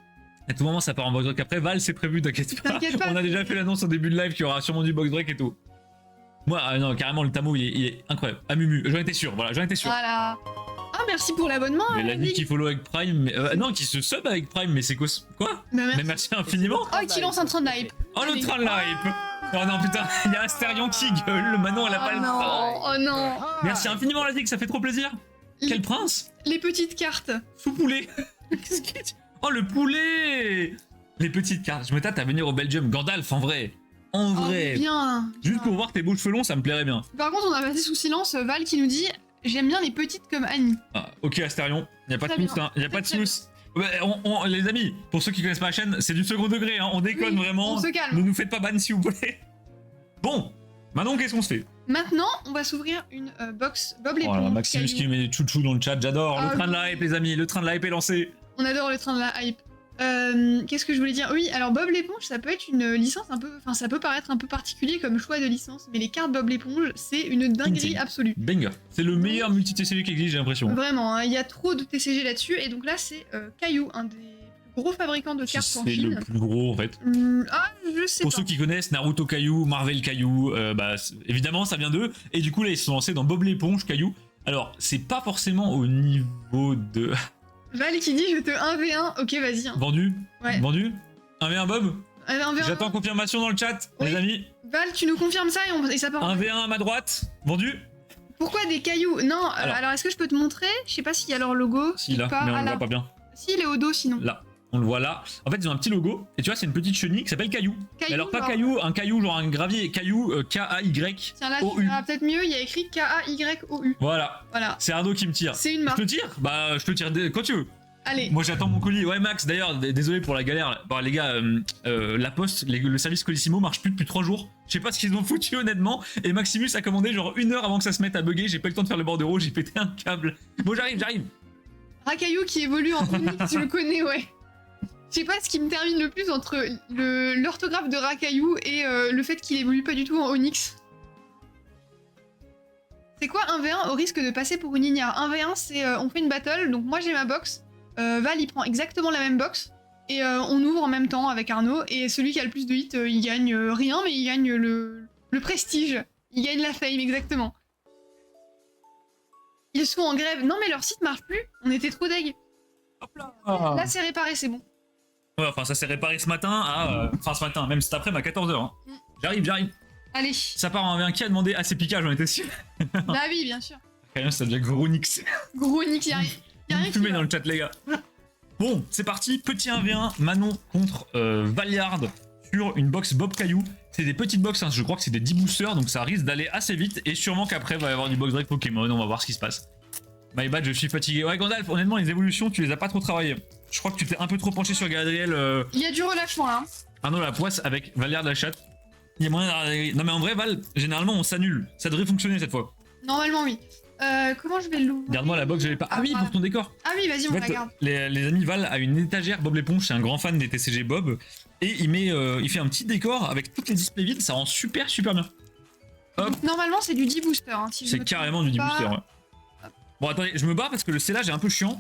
À tout moment, ça part en box break. Après, Val, c'est prévu, t'inquiète pas. T'inquiète pas. On a déjà fait l'annonce au début de live qu'il y aura sûrement du box break et tout. Moi, non, carrément, le Tamo, il est incroyable. Amumu, j'en étais sûr, voilà, j'en étais sûr. Voilà. Ah, merci pour l'abonnement. Mais la vie Nick. qui follow avec Prime, mais, non, qui se sub avec Prime, mais c'est quoi? Quoi? Bah, Mais merci. merci infiniment. Oh, et qui lance un train de hype. Oh, le Allez. train de la hype. Oh non, putain, il y a Astérion qui gueule. Manon, elle a pas le temps. Oh non. Merci infiniment, la vie, ça fait trop plaisir. Quel prince? Les petites cartes. Sous poulet. Qu'est-ce que tu- Oh, le poulet. Les petites cartes. Je me tâte à venir au Belgium. Gandalf, en vrai. En vrai. Oh, bien. Juste pour voir tes beaux cheveux longs, ça me plairait bien. Par contre, on a passé sous silence Val qui nous dit j'aime bien les petites comme Annie. Ah, ok, Astérion. Y a pas de Très smooth, bien. hein. Y a pas de Très bien. smooth. Ouais, les amis, pour ceux qui connaissent pas la chaîne, c'est du second degré, hein. On déconne Oui, vraiment. on se calme. Ne nous faites pas ban s'il vous plaît. Bon, maintenant qu'est-ce qu'on se fait? Maintenant, on va s'ouvrir une box Bob Voilà, l'éponge. Maximus Caillou. qui met des chouchous dans le chat, j'adore. Ah Le train de oui. la hype, les amis, le train de la hype est lancé. On adore le train de la hype. Qu'est-ce que je voulais dire? Oui, alors Bob l'éponge, ça peut être une licence un peu... Enfin, ça peut paraître un peu particulier comme choix de licence, mais les cartes Bob l'éponge, c'est une dinguerie Insane. absolue. Banger. C'est le meilleur multi-TCG qui existe, j'ai l'impression. Vraiment, hein, il y a trop de TCG là-dessus, et donc là, c'est Caillou, un des plus gros fabricants de cartes en C'est le Chine. plus gros, en fait. Ah, je sais Pour pas. ceux qui connaissent Naruto Caillou, Marvel Caillou, évidemment, ça vient d'eux. Et du coup, là, ils se sont lancés dans Bob l'éponge Caillou. Alors, c'est pas forcément au niveau de... Val qui dit je te 1v1, ok vas-y. Hein. Vendu? Ouais. Vendu? 1v1 Bob? Allez, 1v1. J'attends confirmation dans le chat, Oui. les amis. Val, tu nous confirmes ça et ça part. 1v1 à ma droite? Vendu? Pourquoi des cailloux? Non, alors est-ce que je peux te montrer? Je sais pas s'il y a leur logo. Si, là, pas, mais on ah, le là. voit pas bien. Si, il est au dos sinon. Là, on le voit là. En fait, ils ont un petit logo. Et tu vois, c'est une petite chenille qui s'appelle Caillou. Caillou, Mais alors, pas genre. Caillou, un caillou, genre un gravier. Caillou, K-A-Y. Tiens là, tu O-U. verras peut-être mieux, il y a écrit K-A-Y-O-U. Voilà. Voilà. C'est Arnaud qui me tire. C'est une Je marque. te tire? Bah, je te tire quand tu veux. Allez. Moi j'attends mon colis. Ouais Max, d'ailleurs, désolé pour la galère. Bah, les gars, la poste, le service Colissimo marche plus depuis 3 jours. Je sais pas ce qu'ils ont foutu honnêtement. Et Maximus a commandé genre 1 heure avant que ça se mette à bugger. J'ai pas eu le temps de faire le bordereau, j'ai pété un câble. Bon j'arrive. Racaillou qui évolue en Onyx, tu le connais, ouais. Je sais pas ce qui me termine le plus entre l'orthographe de Racaillou et le fait qu'il évolue pas du tout en Onyx. C'est quoi 1v1 au risque de passer pour une ignare? 1v1 c'est on fait une battle, donc moi j'ai ma box, Val il prend exactement la même box, et on ouvre en même temps avec Arnaud, et celui qui a le plus de hits il gagne rien, mais il gagne le prestige, il gagne la fame exactement. Ils sont en grève, non mais leur site marche plus, on était trop deg. Hop là. Là c'est réparé, c'est bon. Ouais, enfin ça s'est réparé ce matin à... Enfin ce matin, même cet après-midi à 14h. Hein. J'arrive. Allez. Ça part en 1v1 qui a demandé assez piquage, j'en étais sûr. Bah oui, bien sûr. Quand même ça devient gros nix. Gros Nick, y'a rien qui Fumez va. dans le chat les gars. Bon, c'est parti, petit 1v1, Manon contre Valiard sur une box Bob Caillou. C'est des petites box, hein, je crois que c'est des 10 boosters, donc ça risque d'aller assez vite, et sûrement qu'après il va y avoir du box break Pokémon, on va voir ce qui se passe. My bad, je suis fatigué. Ouais Gandalf, honnêtement les évolutions tu les as pas trop travaillées. Je crois que tu t'es un peu trop penché sur Galadriel. Il y a du relâchement là. Arnaud la poisse avec Valiard la chatte. Il y a moyen d'arriver. Non mais en vrai Val, généralement on s'annule. Ça devrait fonctionner cette fois. Normalement oui. Comment je vais l'ouvrir? Garde-moi la box, j'avais pas. Ah oui, pour ton décor. Ah oui, vas-y, on En la fait, garde. les amis, Val a une étagère Bob l'éponge, c'est un grand fan des TCG Bob, et il fait un petit décor avec toutes les displays vides, ça rend super bien. Hop. Donc, normalement, c'est du 10 booster. Hein, si je C'est me carrément trompe du 10 pas. booster, ouais. Bon attendez, je me barre parce que le scellage est un peu chiant.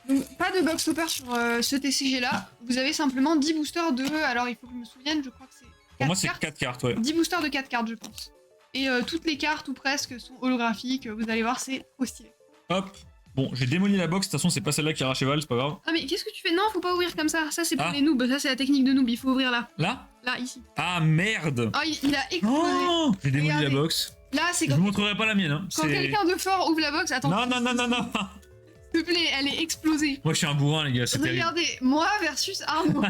Donc, pas de box hopper sur ce TCG là. Vous avez simplement 10 boosters de. Alors, il faut que je me souvienne, je crois que c'est. Pour moi 4 c'est cartes. 4 cartes, ouais. 10 boosters de 4 cartes, je pense. Et toutes les cartes, ou presque, sont holographiques. Vous allez voir, c'est trop stylé. Hop. Bon, j'ai démoli la box, de toute façon c'est pas celle-là qui a arraché Val, c'est pas grave. Ah, mais qu'est-ce que tu fais? Non, faut pas ouvrir comme ça. Ça, c'est pour Ah. les noobs. Ça, c'est la technique de noob. Il faut ouvrir là. Là? Là, ici. Ah merde. Oh, il a explosé. Oh, j'ai démoli Regardez. la box. Là, c'est Je quand, vous montrerai pas la mienne, hein. quand quelqu'un de fort ouvre la box. Attends, Non. s'il te plaît, elle est explosée. Moi je suis un bourrin les gars, c'est terrible. Regardez, moi versus Arnaud.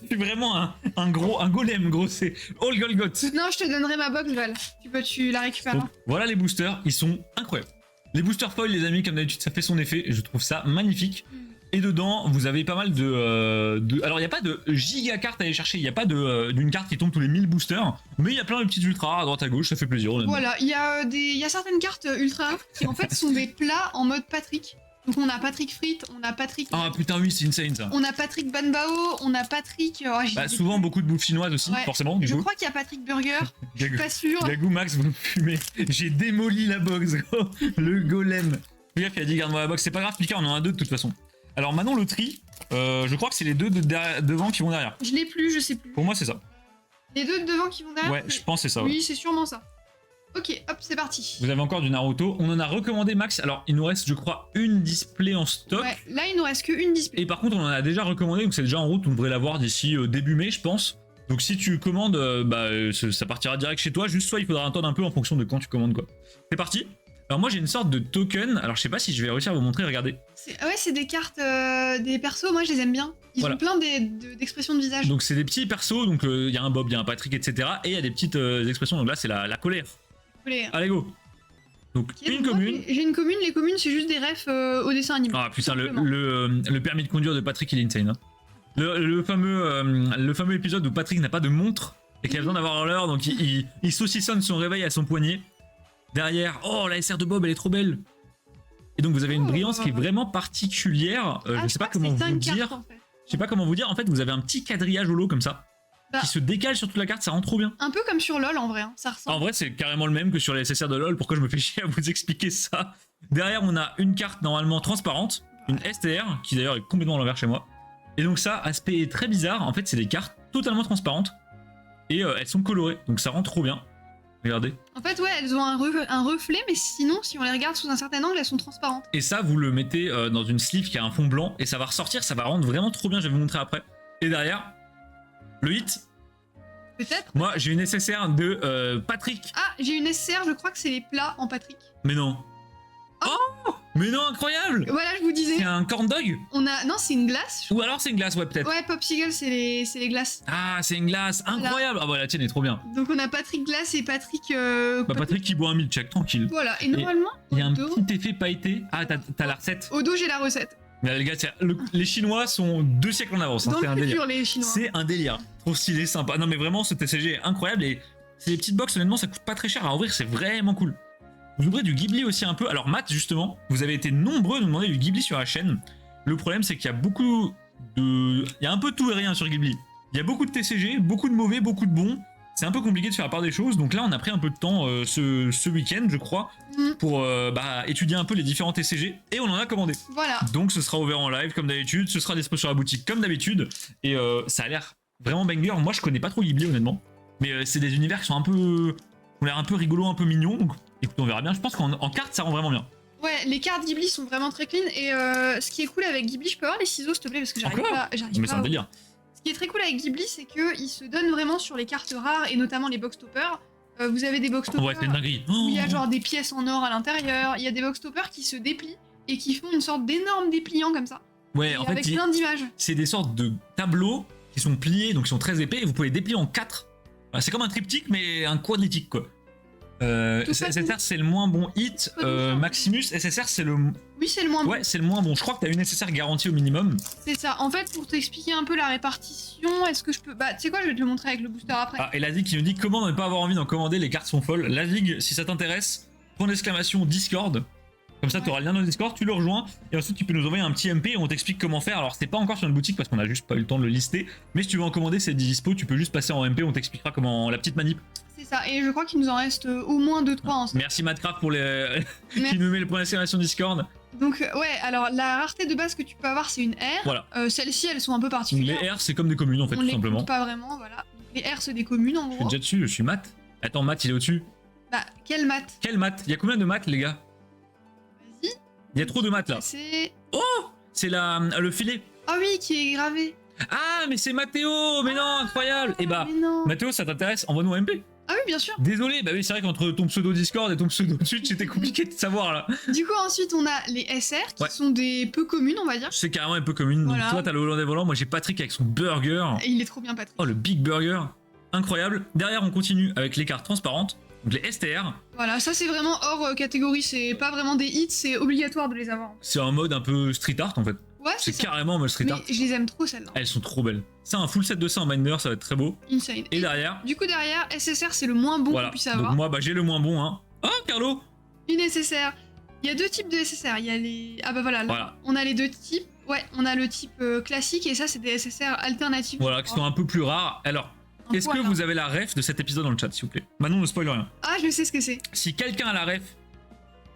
Je suis vraiment un golem, gros, c'est All Golgoth. Non, je te donnerai ma box, Val. Tu la récupéreras. Donc, voilà les boosters, ils sont incroyables. Les boosters foil, les amis, comme d'habitude, ça fait son effet. Et je trouve ça magnifique. Et dedans, vous avez pas mal de... Alors, il n'y a pas de giga cartes à aller chercher. Il n'y a pas d'une carte qui tombe tous les 1000 boosters. Mais il y a plein de petites ultras rares à droite à gauche. Ça fait plaisir. Honnêtement. Voilà, il y a certaines cartes ultra rares qui en fait sont des plats en mode Patrick. Donc on a Patrick Frites, on a Patrick... Ah putain, oui, c'est insane ça. On a Patrick Banbao, on a Patrick... Bah, souvent, beaucoup de bouffe chinoise aussi, Ouais. forcément. Du Je coup. crois qu'il y a Patrick Burger, je suis Gagou, pas sûre. Gagou, Max, vous me fumez. J'ai démoli la box, gros. Le golem. Le gars qui a dit garde-moi la box. C'est pas grave, Pika, on en a deux de toute façon. Alors maintenant, le tri, je crois que c'est les deux devant qui vont derrière. Je l'ai plus, je sais plus. Pour moi, c'est ça. Les deux de devant qui vont derrière. Ouais, je pense que c'est ça. Ouais. Oui, c'est sûrement ça. Ok, hop, c'est parti. Vous avez encore du Naruto. On en a recommandé max. Alors, il nous reste, je crois, une display en stock. Ouais, là il nous reste qu'une display. Et par contre, on en a déjà recommandé. Donc, c'est déjà en route. On devrait l'avoir d'ici début mai, je pense. Donc, si tu commandes, ça partira direct chez toi. Juste soit il faudra attendre un peu en fonction de quand tu commandes, quoi. C'est parti. Alors, moi, j'ai une sorte de token. Alors, je sais pas si je vais réussir à vous montrer. Regardez. Ouais, c'est des cartes, des persos, moi je les aime bien. Ils Voilà. ont plein d'expressions de visage. Donc, c'est des petits persos. Donc, il y a un Bob, il y a un Patrick, etc. Et il y a des petites expressions. Donc, là, c'est la colère. Allez, Allez, go. Donc, ok, une moi, commune. J'ai une commune, les communes c'est juste des refs au dessin animé. Ah putain, Simplement. le permis de conduire de Patrick, il est insane. Hein. Le fameux épisode où Patrick n'a pas de montre et qu'il a besoin d'avoir l'heure, donc il saucissonne son réveil à son poignet. Derrière, oh la SR de Bob, elle est trop belle. Et donc vous avez une Oh. brillance qui est vraiment particulière. Je sais pas comment vous dire. En fait. Je sais pas comment vous dire. En fait, vous avez un petit quadrillage holo comme ça Bah. qui se décale sur toute la carte. Ça rend trop bien. Un peu comme sur LoL en vrai, hein, ça ressemble. En vrai, c'est carrément le même que sur les SSR de LoL. Pourquoi je me fais chier à vous expliquer ça? Derrière, on a une carte normalement transparente, une STR qui d'ailleurs est complètement à l'envers chez moi. Et donc ça, aspect très bizarre. En fait, c'est des cartes totalement transparentes et elles sont colorées. Donc ça rend trop bien. Regardez. En fait, ouais, elles ont un reflet, mais sinon, si on les regarde sous un certain angle, elles sont transparentes. Et ça, vous le mettez dans une sleeve qui a un fond blanc et ça va ressortir. Ça va rendre vraiment trop bien. Je vais vous montrer après. Et derrière, le hit. Peut-être. Moi, j'ai une SSR de Patrick. Ah, j'ai une SCR, je crois que c'est les plats en Patrick. Mais non. Oh, mais non, incroyable. Voilà, je vous disais. C'est un corn dog. On a. Non, c'est une glace. Ou alors c'est une glace, ouais, peut-être. Ouais, Popsicle, c'est les glaces. Ah, c'est une glace. Incroyable. Ah, bah la tienne est trop bien. Donc on a Patrick Glace et Patrick. Bah, Patrick qui boit un milkshake, tranquille. Voilà, et normalement, Il y a un au dos, petit effet pailleté. Ah, t'as la recette. au dos, j'ai la recette. Mais les gars, les Chinois sont 2 siècles en avance. Hein, Dans c'est un le délire. futur, les Chinois. C'est un délire. Trop stylé, sympa. Non, mais vraiment, ce TCG est incroyable. Et c'est des petites box, honnêtement, ça coûte pas très cher à ouvrir. C'est vraiment cool. Vous ouvrez du Ghibli aussi un peu. Alors, Matt, justement, vous avez été nombreux à nous demander du Ghibli sur la chaîne. Le problème, c'est qu'il y a beaucoup de. Il y a un peu tout et rien sur Ghibli. Il y a beaucoup de TCG, beaucoup de mauvais, beaucoup de bons. C'est un peu compliqué de faire la part des choses. Donc là, on a pris un peu de temps ce week-end, je crois, pour étudier un peu les différents TCG. Et on en a commandé. Voilà. Donc ce sera ouvert en live comme d'habitude, ce sera dispo sur la boutique comme d'habitude, et ça a l'air vraiment banger. Moi je connais pas trop Ghibli honnêtement, mais c'est des univers qui sont ont l'air un peu rigolos, un peu mignons, donc écoute on verra bien. Je pense qu'en carte ça rend vraiment bien. Ouais, les cartes Ghibli sont vraiment très clean. Et ce qui est cool avec Ghibli, je peux avoir les ciseaux s'il te plaît parce que j'arrive Encore pas. Mais c'est un délire. Ce qui est très cool avec Ghibli, c'est qu'ils se donnent vraiment sur les cartes rares et notamment les box toppers. Vous avez des box toppers Ouais, c'est une dinguerie. où il y a genre des pièces en or à l'intérieur. Il y a des box toppers qui se déplient et qui font une sorte d'énorme dépliant comme ça. Ouais, Et en avec fait plein d'images. c'est des sortes de tableaux qui sont pliés, donc qui sont très épais, et vous pouvez les déplier en 4. C'est comme un triptyque mais un quadritique quoi. SSR c'est le moins bon hit, Maximus SSR c'est le... Oui, c'est le moins bon. Ouais, c'est le moins bon. Je crois que t'as une SSR garantie au minimum. C'est ça. En fait, pour t'expliquer un peu la répartition, est-ce que je peux. Bah, tu sais quoi, je vais te le montrer avec le booster après. Ah, et Lazig qui nous dit comment ne pas avoir envie d'en commander, les cartes sont folles. Lazig, si ça t'intéresse, point d'exclamation Discord. Comme ça, tu auras le lien dans le Discord, tu le rejoins, et ensuite tu peux nous envoyer un petit MP et on t'explique comment faire. Alors, c'est pas encore sur notre boutique parce qu'on a juste pas eu le temps de le lister, mais si tu veux en commander, c'est dispo, tu peux juste passer en MP, on t'expliquera comment la petite manip. C'est ça. Et je crois qu'il nous en reste au moins 2-3 ensemble. Merci Madcraft pour les. qui nous met le point d'exclamation Discord. Donc, ouais, alors la rareté de base que tu peux avoir, c'est une R. Voilà. Celles-ci, elles sont un peu Donc, particulières. les R, c'est comme des communes en fait, On tout les simplement. compte pas vraiment, voilà. Donc, les R, c'est des communes en Je suis gros. déjà dessus, je suis Matt. Attends, Matt, il est au-dessus. Bah, quel mat? Quel Matt? Il y a combien de Matt, les gars? Vas-y. Il y a trop de Matt là. C'est. C'est le filet. Ah oui, qui est gravé. Ah, mais c'est Mathéo! Mais non, incroyable! Et bah, Mais non. Mathéo, ça t'intéresse? Envoie-nous un MP. Ah oui, bien sûr. Désolé, bah oui, c'est vrai qu'entre ton pseudo Discord et ton pseudo Twitch, c'était compliqué de savoir là. Du coup, ensuite, on a les SR qui Ouais. sont des peu communes, on va dire. C'est carrément un peu commune. Voilà. Donc toi, t'as le Hollandais volant, moi j'ai Patrick avec son burger. Et il est trop bien, Patrick. Oh, le Big Burger. Incroyable. Derrière, on continue avec les cartes transparentes. Donc les STR. Voilà, ça c'est vraiment hors catégorie, c'est pas vraiment des hits, c'est obligatoire de les avoir. C'est un mode un peu street art en fait. Ouais, c'est C'est ça. carrément un mode street Mais art. je les aime trop celles-là. Elles sont trop belles. C'est un full set de ça en Minder, ça va être très beau. Insane. Et derrière, Du coup, derrière, SSR c'est le moins bon voilà. qu'on puisse Donc avoir. moi, bah j'ai le moins bon, hein. Oh, Carlo! Une SSR. Il y a deux types de SSR. Il y a les. Ah bah voilà, là, Voilà. on a les deux types. Ouais, on a le type classique et ça c'est des SSR alternatifs. Voilà, qui sont un peu plus rares. Alors, Un est-ce que poil, vous avez la ref de cet épisode dans le chat, s'il vous plaît? Manon ne spoil rien. Ah, je sais ce que c'est. Si quelqu'un a la ref,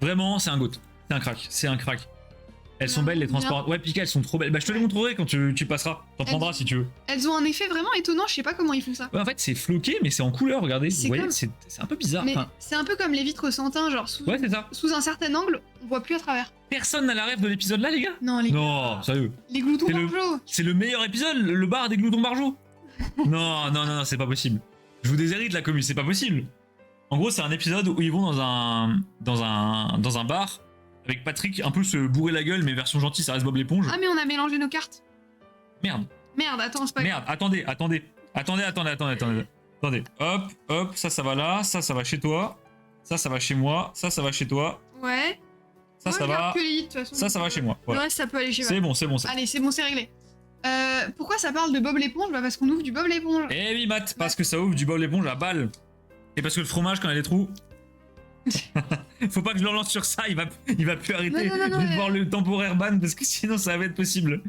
vraiment, c'est un goat. C'est un crack. C'est un crack. Elles sont Non, belles, les bien. transparentes. Ouais, Pika, elles sont trop belles. Bah, je te les Ouais. montrerai quand tu passeras. T'en Elles- prendras si tu veux. Elles ont un effet vraiment étonnant, je sais pas comment ils font ça. Ouais, en fait, c'est floqué, mais c'est en couleur, regardez. C'est Vous voyez, comme- c'est un peu bizarre. Mais Enfin, c'est un peu comme les vitres Santin, genre ouais, c'est ça. sous un certain angle, on voit plus à travers. Personne n'a la ref de l'épisode là, les gars? Non, les Non, sérieux. les gloutons C'est le- Barjo. C'est le meilleur épisode, le bar des gloutons barjots. Non, non, non, non, c'est pas possible. Je vous déshérite la commu, c'est pas possible. En gros, c'est un épisode où ils vont dans un bar avec Patrick un peu se bourrer la gueule, mais version gentille, ça reste Bob l'éponge. Ah, mais on a mélangé nos cartes. Merde, Merde, attends, c'est pas merde, attendez. Attendez, hop, ça va là, ça va chez toi, ça va chez moi, ça va chez toi, Ouais. ça Moi, je va, garde que les hits, de toute façon. ça va chez moi. Le Voilà. reste, ça peut aller chez C'est moi. bon, c'est bon. Allez, c'est bon, c'est réglé. Pourquoi ça parle de Bob l'éponge? Bah, parce qu'on ouvre du Bob l'éponge. Eh oui, Matt, parce que ça ouvre du Bob l'éponge à balle. Et parce que le fromage, quand il y a des trous, Faut pas que je le lance sur ça, il va plus arrêter. Non, Je vais voir le temporaire ban parce que sinon ça va être possible.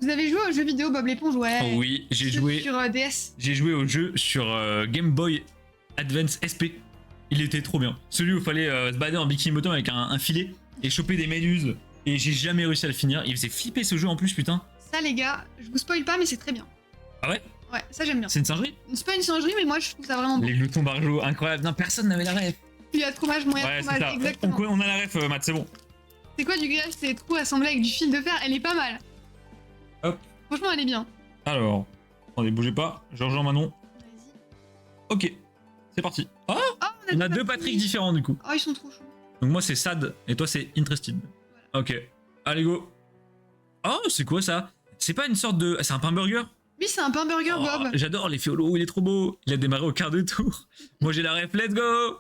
Vous avez joué au jeu vidéo Bob l'éponge, ouais. Oh oui, j'ai Jeu joué. sur DS. J'ai joué au jeu sur Game Boy Advance SP. Il était trop bien. Celui où il fallait se balader en bikini bottom avec un filet et choper des méduses. Et j'ai jamais réussi à le finir. Il faisait flipper ce jeu en plus, putain. Ça, les gars, je vous spoil pas, mais c'est très bien. Ah ouais? Ouais, ça j'aime bien. C'est une singerie? C'est pas une singerie, mais moi je trouve ça vraiment bon. Les gloutons barjots, incroyable. Non, personne n'avait la ref. Il y a fromage, moi il y a Ouais, c'est fromage, ça. exactement. On a la ref, Matt, c'est bon. C'est quoi du grillage? C'est des trous assemblés avec du fil de fer, elle est pas mal. Hop. Franchement, elle est bien. Alors, attendez, bougez pas. Je rejoins Manon. Vas-y. Ok, c'est parti. Oh, Oh, on a deux Patrick différents du coup. Oh, ils sont trop chauds. Donc moi c'est sad et toi c'est interested. Ok, allez go. Oh, c'est quoi ça? C'est pas une sorte de... C'est un pain burger? Lui, c'est un pain burger, Oh, Bob. j'adore les fiolos, il est trop beau. Il a démarré au quart de tour. Moi j'ai la ref, let's go.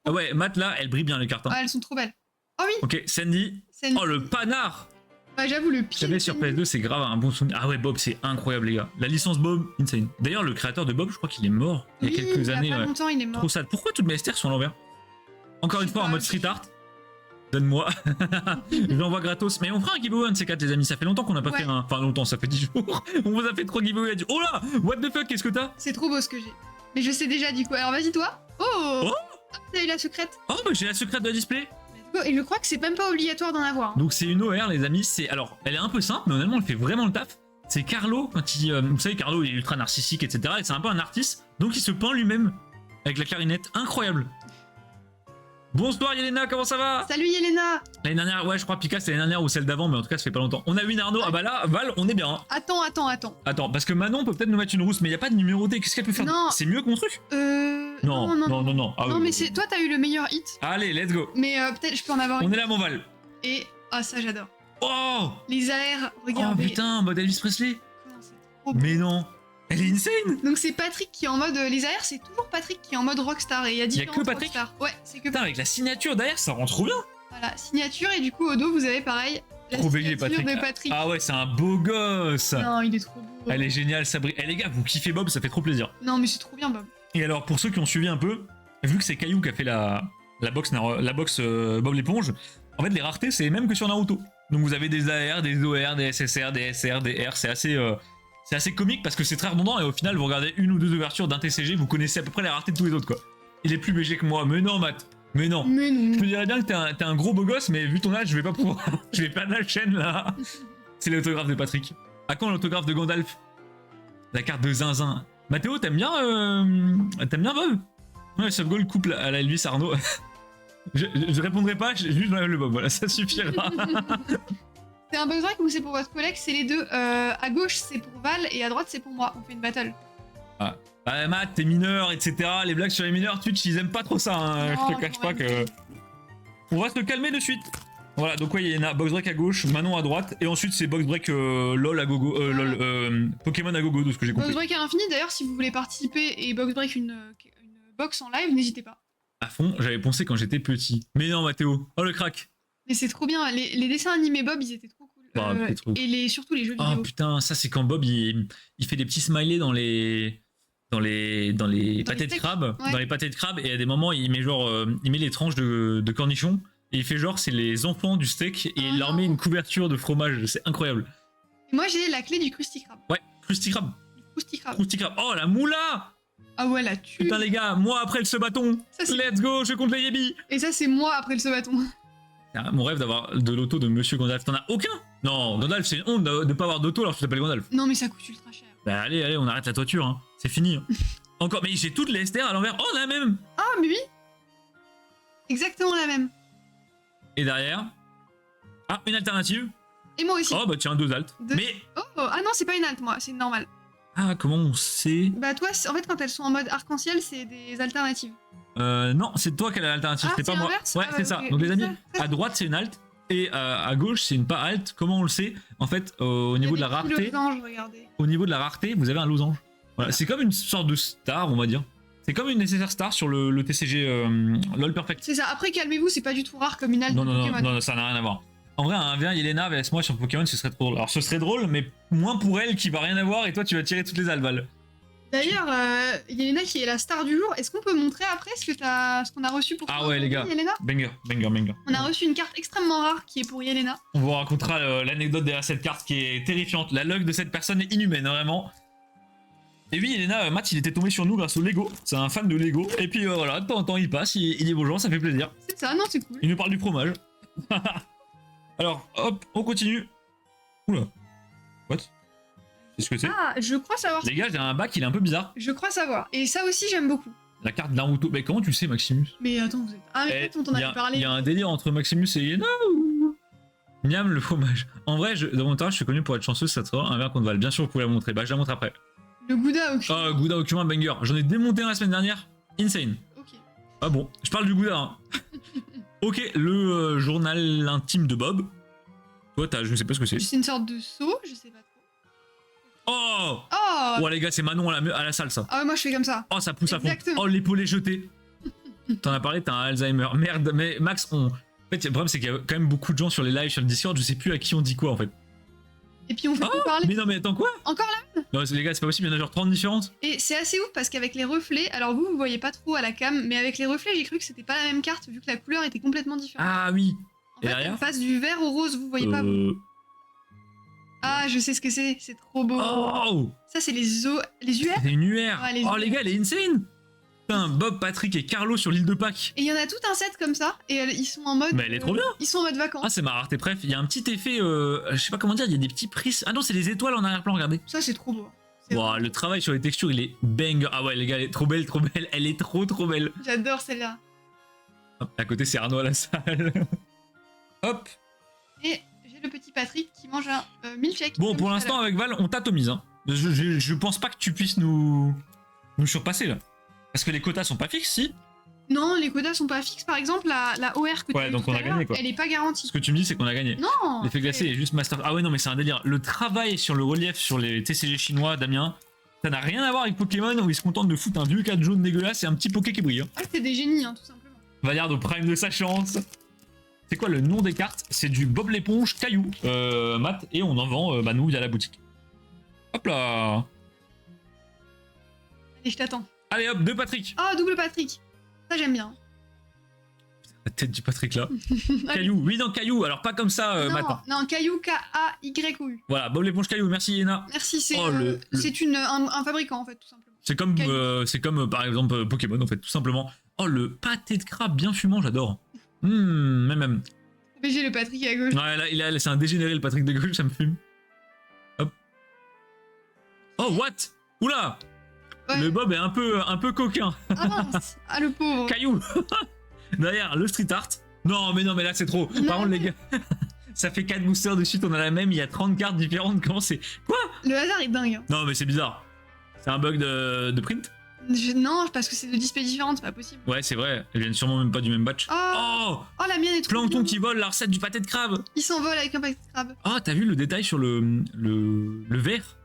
Ah ouais, Matt là, elle brille bien les cartes. Hein. Ah, elles sont trop belles. Oh oui, Ok, Sandy. c'est une... Oh le panard. Ouais, j'avoue, le pire. J'avais sur PS2, c'est grave un bon souvenir. Ah ouais, Bob, c'est incroyable les gars. La licence Bob, insane. D'ailleurs, le créateur de Bob, je crois qu'il est mort il y a quelques années. Il y a pas Ouais. longtemps, il est mort. Trop sad. Pourquoi toutes mes STR sont à l'envers? Encore Je une sais fois en pas, mode street art. Donne-moi. Je l'envoie gratos. Mais on fera un giveaway un de ces quatre, les amis. Ça fait longtemps qu'on n'a pas Ouais. fait un. Enfin, longtemps, ça fait 10 jours. On vous a fait 3 giveaways. Oh là! What the fuck, qu'est-ce que t'as? C'est trop beau ce que j'ai. Mais je sais déjà du coup. Alors vas-y, toi. Oh, Oh Ah, t'as eu la secrète. Oh, bah j'ai la secrète de la display. Let's go. Et je crois que c'est même pas obligatoire d'en avoir. Donc, c'est une OR, les amis. C'est alors, elle est un peu simple, mais honnêtement, elle fait vraiment le taf. C'est Carlo, quand il. Vous savez, Carlo, il est ultra narcissique, etc. Et c'est un peu un artiste. Donc, il se peint lui-même avec la clarinette. Incroyable. Bonsoir Yelena, comment ça va? Salut Yelena. L'année dernière, ouais, je crois Pika c'était l'année dernière ou celle d'avant, mais en tout cas, ça fait pas longtemps. On a eu une Arnaud. Ah bah là, Val, on est bien. Hein. Attends. Attends, parce que Manon peut peut-être nous mettre une rousse, mais il y a pas de numéroté. Qu'est-ce qu'elle peut faire? Non. C'est mieux que mon truc? Non. Non. Ah, Non, oui. mais c'est toi, t'as eu le meilleur hit. Allez, let's go. Mais peut-être je peux en avoir On une. est là, mon Val. Et ah, ça j'adore. Oh! Les airs, Oh regardez. putain, mode Elvis Presley. Comment c'est trop beau. Mais non. Elle est insane. Donc c'est Patrick qui est en mode les airs, c'est toujours Patrick qui est en mode rockstar et il y a Y a différentes que Patrick rockstars. Ouais, c'est que Putain, avec la signature derrière, ça rend trop bien. voilà, signature et du coup au dos vous avez pareil la Trop belle, signature Patrick. de Patrick. Ah ouais, c'est un beau gosse. Non, il est trop beau. Elle est géniale, Sabri. Eh les gars, vous kiffez Bob, ça fait trop plaisir. Non, mais c'est trop bien Bob. Et alors, pour ceux qui ont suivi un peu, vu que c'est Caillou qui a fait la box Bob l'éponge, en fait, les raretés, c'est les mêmes que sur Naruto. Donc, vous avez des AR, des OR, des SSR, des SR, des R. C'est assez comique parce que c'est très redondant et au final, vous regardez une ou deux ouvertures d'un TCG, vous connaissez à peu près les raretés de tous les autres, quoi. Il est plus BG que moi. Mais non, Matt. Mais non. Mais non. Je te dirais bien que t'es un gros beau gosse, mais vu ton âge, je vais pas pouvoir. Je vais perdre la chaîne là. C'est l'autographe de Patrick. À quand l'autographe de Gandalf? La carte de Zinzin. Mathéo, t'aimes bien Bob? Ouais, Sub Goal couple à la Elvis Arnaud. je répondrai pas, juste j'enlève le Bob, voilà, ça suffira. C'est un box break ou c'est pour votre collègue? C'est les deux. À gauche c'est pour Val et à droite c'est pour moi. On fait une battle. Ah, Matt, t'es mineur, etc. Les blagues sur les mineurs, Twitch, ils aiment pas trop ça, hein. Non, Je te cache pas ouais. que. On va se calmer de suite. Voilà, donc ouais, il y en a box break à gauche, Manon à droite, et ensuite c'est box break LOL à gogo, Pokémon à gogo, de ce que j'ai compris. Box break à l'infini. D'ailleurs, si vous voulez participer et box break une box en live, n'hésitez pas. À fond, j'avais pensé quand j'étais petit. Mais non, Mathéo. Oh le crack. Mais c'est trop bien. Les dessins animés Bob, ils étaient trop cool. Ah, c'est trop. Et surtout les jeux Oh vidéo. putain, ça c'est quand Bob il fait des petits smileys dans les pâtés de steaks, crabe, ouais. dans les pâtés de crabe, et à des moments il met genre il met les tranches de cornichons et il fait genre c'est les enfants du steak et il leur met une couverture de fromage, c'est incroyable. Et moi j'ai la clé du Krusty Krab. Ouais, Krusty Krab, Krusty Krab. Krusty Krab. Oh la moula. Ah ouais, la tue. Putain les gars, moi après le ce bâton. Ça, c'est- Let's go, je compte les yébis. Et ça, c'est moi après le ce bâton. Ah, mon rêve d'avoir de l'auto de Monsieur Gandalf. T'en as aucun? Non, Gandalf c'est une honte de pas avoir d'auto alors que tu t'appelles Gandalf. Non, mais ça coûte ultra cher. Bah allez, on arrête la toiture, hein. C'est fini. Hein. Encore, mais j'ai toutes les STR à l'envers. Oh, on a la même. Ah, mais oui. Exactement la même. Et derrière. Ah, une alternative. Et moi aussi. Oh, bah tiens, deux alt. Deux. Mais. Oh, ah non, c'est pas une halte, moi, c'est une normale. Ah, comment on sait? Bah, toi, en fait, quand elles sont en mode arc-en-ciel, c'est des alternatives. Non, c'est toi qui as l'alternative, Ah, c'est pas c'est moi. l'inverse? Ouais, Ah, c'est ça. ok. Donc les amis, Ça, à droite c'est une alt et à gauche c'est une pas alt. Comment on le sait? En fait, au niveau de la rareté, Regardez. au niveau de la rareté, vous avez un losange. Voilà, c'est comme une sorte de star, on va dire. C'est comme une nécessaire star sur le TCG LOL Perfect. C'est ça. Après, calmez-vous, c'est pas du tout rare comme une halte Non, de non, Pokémon. non, ça n'a rien à voir. En vrai, un 1v1 Yelena vs moi sur Pokémon, ce serait trop drôle. Alors, ce serait drôle, mais moins pour elle qui va rien avoir et toi, tu vas tirer toutes les albales. D'ailleurs, Yelena qui est la star du jour, est-ce qu'on peut montrer après ce qu'on a reçu pour Ah toi ouais, les gars. Yelena? Banger. On a reçu une carte extrêmement rare qui est pour Yelena. On vous racontera l'anecdote derrière cette carte qui est terrifiante. La luck de cette personne est inhumaine, hein, vraiment. Et oui, Elena, Matt, il était tombé sur nous grâce au Lego. C'est un fan de Lego. Et puis voilà, de temps en temps, il passe, il dit bonjour, ça fait plaisir. C'est ça, non, c'est cool. Il nous parle du fromage. Alors, hop, on continue. Oula. What? C'est ce que c'est? Ah, je crois savoir. Les gars, j'ai un bac, il est un peu bizarre. Je crois savoir. Et ça aussi, j'aime beaucoup. La carte Naruto. Mais comment tu sais, Maximus? Mais attends, vous êtes. Ah, mais peut-être on en avait parlé. Il y a un délire entre Maximus et Yena ou... Miam le fromage. En vrai, dans mon entourage, je suis connu pour être chanceux, ça sera un verre contre Val. Bien sûr, vous pouvez la montrer. Bah, je la montre après. Le Gouda au cul. Ah, Gouda au cumin banger. J'en ai démonté un la semaine dernière. Insane. Ok. Ah bon, je parle du Gouda. Hein. Ok, le journal intime de Bob. Toi, je ne sais pas ce que c'est. C'est une sorte de seau, je sais pas trop. Oh! Oh! Oh les gars, c'est Manon à la salle ça. Ah, moi je fais comme ça. Oh, ça pousse à fond. Exactement. Oh, l'épaule est jetée. T'en as parlé, t'as un Alzheimer. Merde, mais Max, En fait, le problème, c'est qu'il y a quand même beaucoup de gens sur les lives, sur le Discord, je sais plus à qui on dit quoi en fait. Et puis on fait Oh, tout parler. mais non, mais attends, quoi? Encore là? Non, les gars, c'est pas possible, il y en a genre 30 différentes. Et c'est assez ouf parce qu'avec les reflets, alors vous voyez pas trop à la cam, mais avec les reflets, j'ai cru que c'était pas la même carte vu que la couleur était complètement différente. Ah oui. En Et fait, derrière elle passe du vert au rose, vous voyez pas. Ah, je sais ce que c'est trop beau. Oh! Ça, c'est les UR. C'est une UR. Ouais, les Oh, UR. les gars, elle est insane. Putain, Bob, Patrick et Carlo sur l'île de Pâques. Et il y en a tout un set comme ça, et ils sont en mode. Mais elle est trop bien. Ils sont en mode vacances. Ah, c'est ma rareté, bref, il y a un petit effet, je sais pas comment dire, il y a des petits prismes. Ah non, c'est les étoiles en arrière-plan, regardez. Ça, c'est trop beau. C'est Wow, le travail sur les textures, il est bang. Ah ouais, les gars, elle est trop belle, elle est trop belle. J'adore celle-là. Hop, à côté, c'est Arnaud à la salle. Hop. Et j'ai le petit Patrick qui mange un milkshake. Bon, comme pour tout à l'instant, l'heure. avec Val, on t'atomise. Hein. Je pense pas que tu puisses nous surpasser là. Parce que les quotas sont pas fixes, si. Non, les quotas sont pas fixes. Par exemple, la OR que tu Ouais, as eu donc tout on à a gagné, l'heure, quoi. elle est pas garantie. Ce que tu me dis, c'est qu'on a gagné. Non. L'effet glacé est juste master. Ah ouais, non, mais c'est un délire. Le travail sur le relief sur les TCG chinois, Damien, ça n'a rien à voir avec Pokémon où ils se contentent de foutre un vieux cadre jaune dégueulasse et un petit Poké qui brille. Hein. Ah, c'est des génies, hein, tout simplement. Valliard au prime de sa chance. C'est quoi le nom des cartes? C'est du Bob l'éponge caillou, Matt, et on en vend nous via la boutique. Hop là. Allez, je t'attends. Allez hop, de Patrick. Ah, double Patrick. Ça, j'aime bien. La tête du Patrick là. Caillou, oui, non, Caillou, alors pas comme ça, non, Matt. Hein. non, Caillou, K-A-Y-O-U. Voilà, Bob l'éponge caillou, merci Yéna. Merci, c'est Oh, un fabricant en fait, tout simplement. C'est comme par exemple Pokémon en fait, tout simplement. Oh, le pâté de crabe bien fumant, j'adore. Même. BG le Patrick à gauche. Ouais, là, c'est un dégénéré le Patrick de gauche, ça me fume. Hop. Oh, what? Oula! Ouais. Le Bob est un peu coquin. Ah mince. Ah, le pauvre. Caillou. Derrière, le street art. Non, mais non, mais là, c'est trop. Non. Par contre, les gars, ça fait 4 boosters de suite, on a la même, il y a 30 cartes différentes. Comment c'est? Quoi? Le hasard est dingue. Hein. Non, mais c'est bizarre. C'est un bug de print? Non, parce que c'est de displays différentes, c'est pas possible. Ouais, c'est vrai. Elles viennent sûrement même pas du même batch. Oh, Oh, la mienne est trop Plancton mignonne. qui vole la recette du pâté de crabe. Il s'envole avec un paquet de crabe. Oh, t'as vu le détail sur le verre?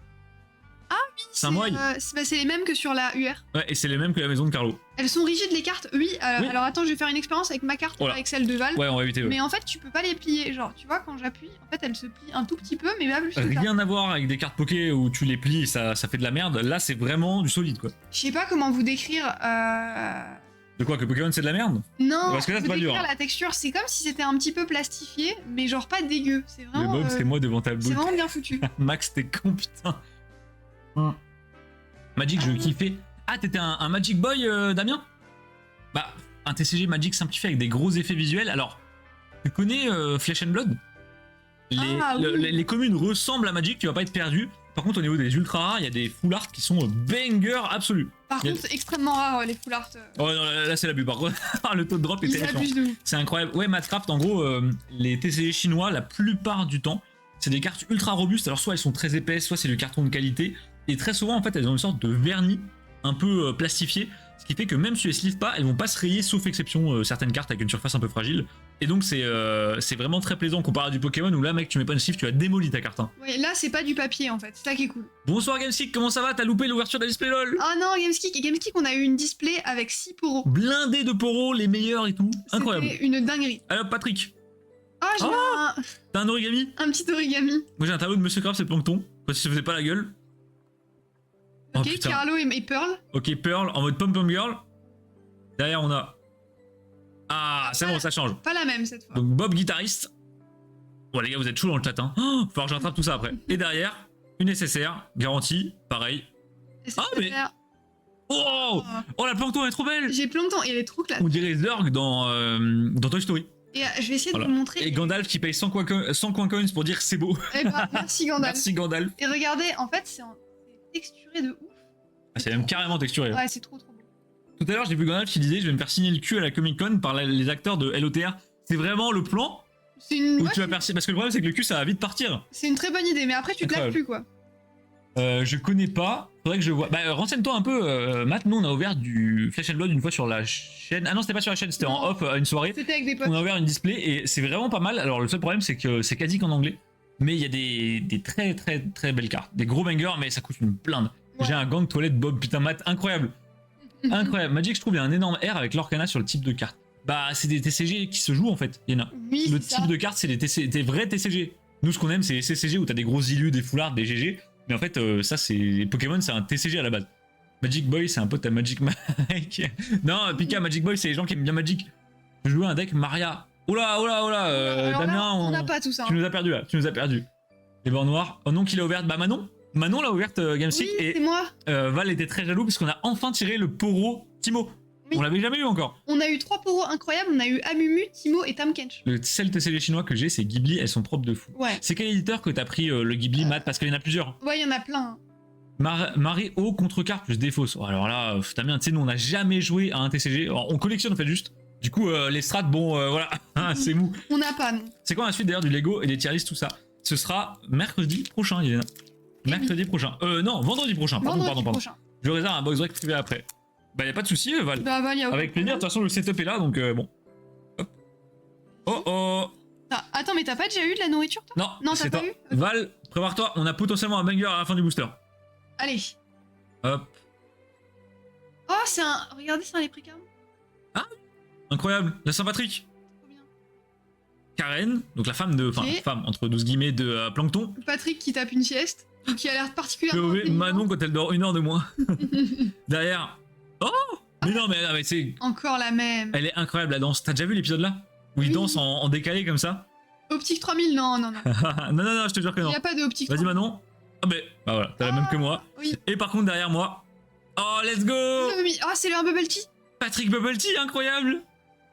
C'est un moile. C'est les mêmes que sur la UR. Ouais, et c'est les mêmes que la maison de Carlo. Elles sont rigides les cartes, oui. Oui. Alors attends, je vais faire une expérience avec ma carte, Voilà. pas avec celle de Val. Ouais, on va éviter. Ouais. Mais en fait, tu peux pas les plier. Genre, tu vois, quand j'appuie, en fait, elles se plient un tout petit peu, mais pas plus que ça. Rien à voir avec des cartes Poké où tu les plies et ça fait de la merde. Là, c'est vraiment du solide, quoi. Je sais pas comment vous décrire. De quoi, que Pokémon c'est de la merde? Non, Parce que là, c'est vous pas dur, décrire hein. la texture, c'est comme si c'était un petit peu plastifié, mais genre pas dégueu. C'est Le vraiment. Bob, c'est moi devant ta C'est bouche. vraiment bien foutu. Max, t'es con, putain. Magic, je kiffais. Ah, t'étais un Magic Boy, Damien? Bah, un TCG Magic simplifié avec des gros effets visuels. Alors, tu connais Flesh and Blood? Les communes ressemblent à Magic, tu vas pas être perdu. Par contre, au niveau des ultra rares, il y a des full art qui sont banger absolu. Par contre, c'est extrêmement rare les full art. Oh non, là c'est l'abus par contre. Le taux de drop est Ils terrifiant. abusent de ouf. C'est incroyable. Ouais, Madcraft, en gros, les TCG chinois, la plupart du temps, c'est des cartes ultra robustes. Alors, soit elles sont très épaisses, soit c'est du carton de qualité. Et très souvent, en fait, elles ont une sorte de vernis un peu plastifié. Ce qui fait que même si tu les sleeves pas, elles vont pas se rayer, sauf exception certaines cartes avec une surface un peu fragile. Et donc, c'est vraiment très plaisant comparé à du Pokémon où là, mec, tu mets pas une sleeve, tu as démoli ta carte. Hein. Ouais, là, c'est pas du papier en fait. C'est ça qui est cool. Bonsoir Gamestick, comment ça va? T'as loupé l'ouverture de la display LOL? Ah non, Gameskick, on a eu une display avec 6 poros. Blindé de poros, les meilleurs et tout. Incroyable. C'était une dinguerie. Alors, Patrick, Ah, j'ai t'as un origami? un petit origami. Moi j'ai un tableau de Monsieur Krabs et Plankton, parce que ça faisait pas la gueule. Oh, Ok, putain. Carlo et Pearl. Ok, Pearl en mode pom-pom girl. Derrière, on a... Ah, c'est bon, ça change. Pas la même cette fois. Donc Bob guitariste. Bon les gars, vous êtes chaud dans le chat, hein. Oh, faut que j'attrape tout ça après. Et derrière, une SSR, garantie, pareil. Et c'est Ah, mais- super. Oh, oh la plancton elle est trop belle. J'ai Plankton et elle est trop classe. On dirait Zurg dans Toy Story. Et je vais essayer Voilà. de vous montrer. Et Gandalf qui paye 100 coin coins pour dire c'est beau. Eh ben, merci Gandalf. Merci Gandalf. Et regardez, en fait, c'est texturé de ouf. Ah, c'est même carrément texturé. Ouais, c'est trop beau. Tout à l'heure, j'ai vu Gandalf qui disait je vais me faire signer le cul à la Comic Con par les acteurs de LOTR. C'est vraiment le plan C'est une... où ouais, tu vas percer. Parce que le problème, c'est que le cul ça va vite partir. c'est une très bonne idée, mais après tu te laves Incroyable. plus quoi. Je connais pas. Faudrait que je vois. Bah, renseigne-toi un peu, Matt. Nous, on a ouvert du Flash and Blood une fois sur la chaîne. Ah non, c'était pas sur la chaîne, c'était en Non. off à une soirée. C'était avec des potes. On a ouvert une display et c'est vraiment pas mal. Alors, le seul problème, c'est que c'est quasi qu'en anglais. Mais il y a des très très très belles cartes. Des gros bangers, mais ça coûte une blinde. Ouais. J'ai un gang toilette Bob, putain, Matt, incroyable. Incroyable. Magic, je trouve, il y a un énorme R avec l'Orcana sur le type de carte. Bah, c'est des TCG qui se jouent en fait. Il y en a. Oui, Le c'est ça. type de carte, c'est des vrais TCG. Nous, ce qu'on aime, c'est les CCG où t'as des grosses illus, des foulards, des GG. Mais en fait, ça, c'est. Pokémon, c'est un TCG à la base. Magic Boy, c'est un pote à Magic Mike. Non, Pika, Magic Boy, c'est les gens qui aiment bien Magic. Je jouais un deck Maria. Oula, oula, oula, Alors là, Damien, on n'a pas tout ça. tu nous as perdu là, tu nous as perdu. Les bords noirs. Oh non, qui l'a ouverte? Bah Manon. Manon l'a ouverte Gamesick Oui, c'est et moi. Val était très jaloux parce qu'on a enfin tiré le Poro Timo. Oui. On l'avait jamais eu encore. On a eu 3 poros incroyables. On a eu Amumu, Timo et Tam Kench. Le seul TCG chinois que j'ai, c'est Ghibli, elles sont propres de fou. Ouais. C'est quel éditeur que t'as pris le Ghibli, Matt? Parce qu'il y en a plusieurs. Ouais, il y en a plein. Marie O contre-carte plus défausse. Oh, alors là, t'as bien, tu sais, nous on n'a jamais joué à un TCG. Alors, on collectionne en fait juste. Du coup, les strats, bon, voilà, c'est mou. On n'a pas, non. C'est quoi la suite d'ailleurs du Lego et des tier lists, tout ça? Ce sera mercredi prochain, Yelena. Mercredi prochain. Non, vendredi prochain. Vendredi prochain. Je réserve un box break privé après. Bah, y a pas de souci, Val. Bah, il y a aucun Avec plaisir, de problème. toute façon, le setup est là, donc bon. Hop. Oh oh. Attends, mais t'as pas déjà eu de la nourriture, toi? Non, Non, t'as c'est pas toi. eu? Val, prépare-toi, on a potentiellement un banger à la fin du booster. Allez. Hop. Oh, c'est un... Regardez, c'est un léprechaun. Incroyable. La Saint-Patrick. Trop bien. Karen, donc la femme de. Enfin, Ok. femme, entre 12 guillemets, de Plankton. Patrick qui tape une sieste. Ou qui a l'air particulièrement... POV, intelligent. Manon quand elle dort 1 heure de moins. Derrière. Oh. Mais non, mais c'est. Encore la même. Elle est incroyable la danse. T'as déjà vu l'épisode là? Où il Oui. danse en décalé comme ça? Optique 3000, non, non, non. Non, je te jure que Il non. n'y a pas de optique Vas-y 3000. Manon. Ah bah voilà, t'as la même que moi. Oui. Et par contre derrière moi. Oh let's go. Ah, c'est le Bubble Tea. Patrick Bubble Tea, incroyable.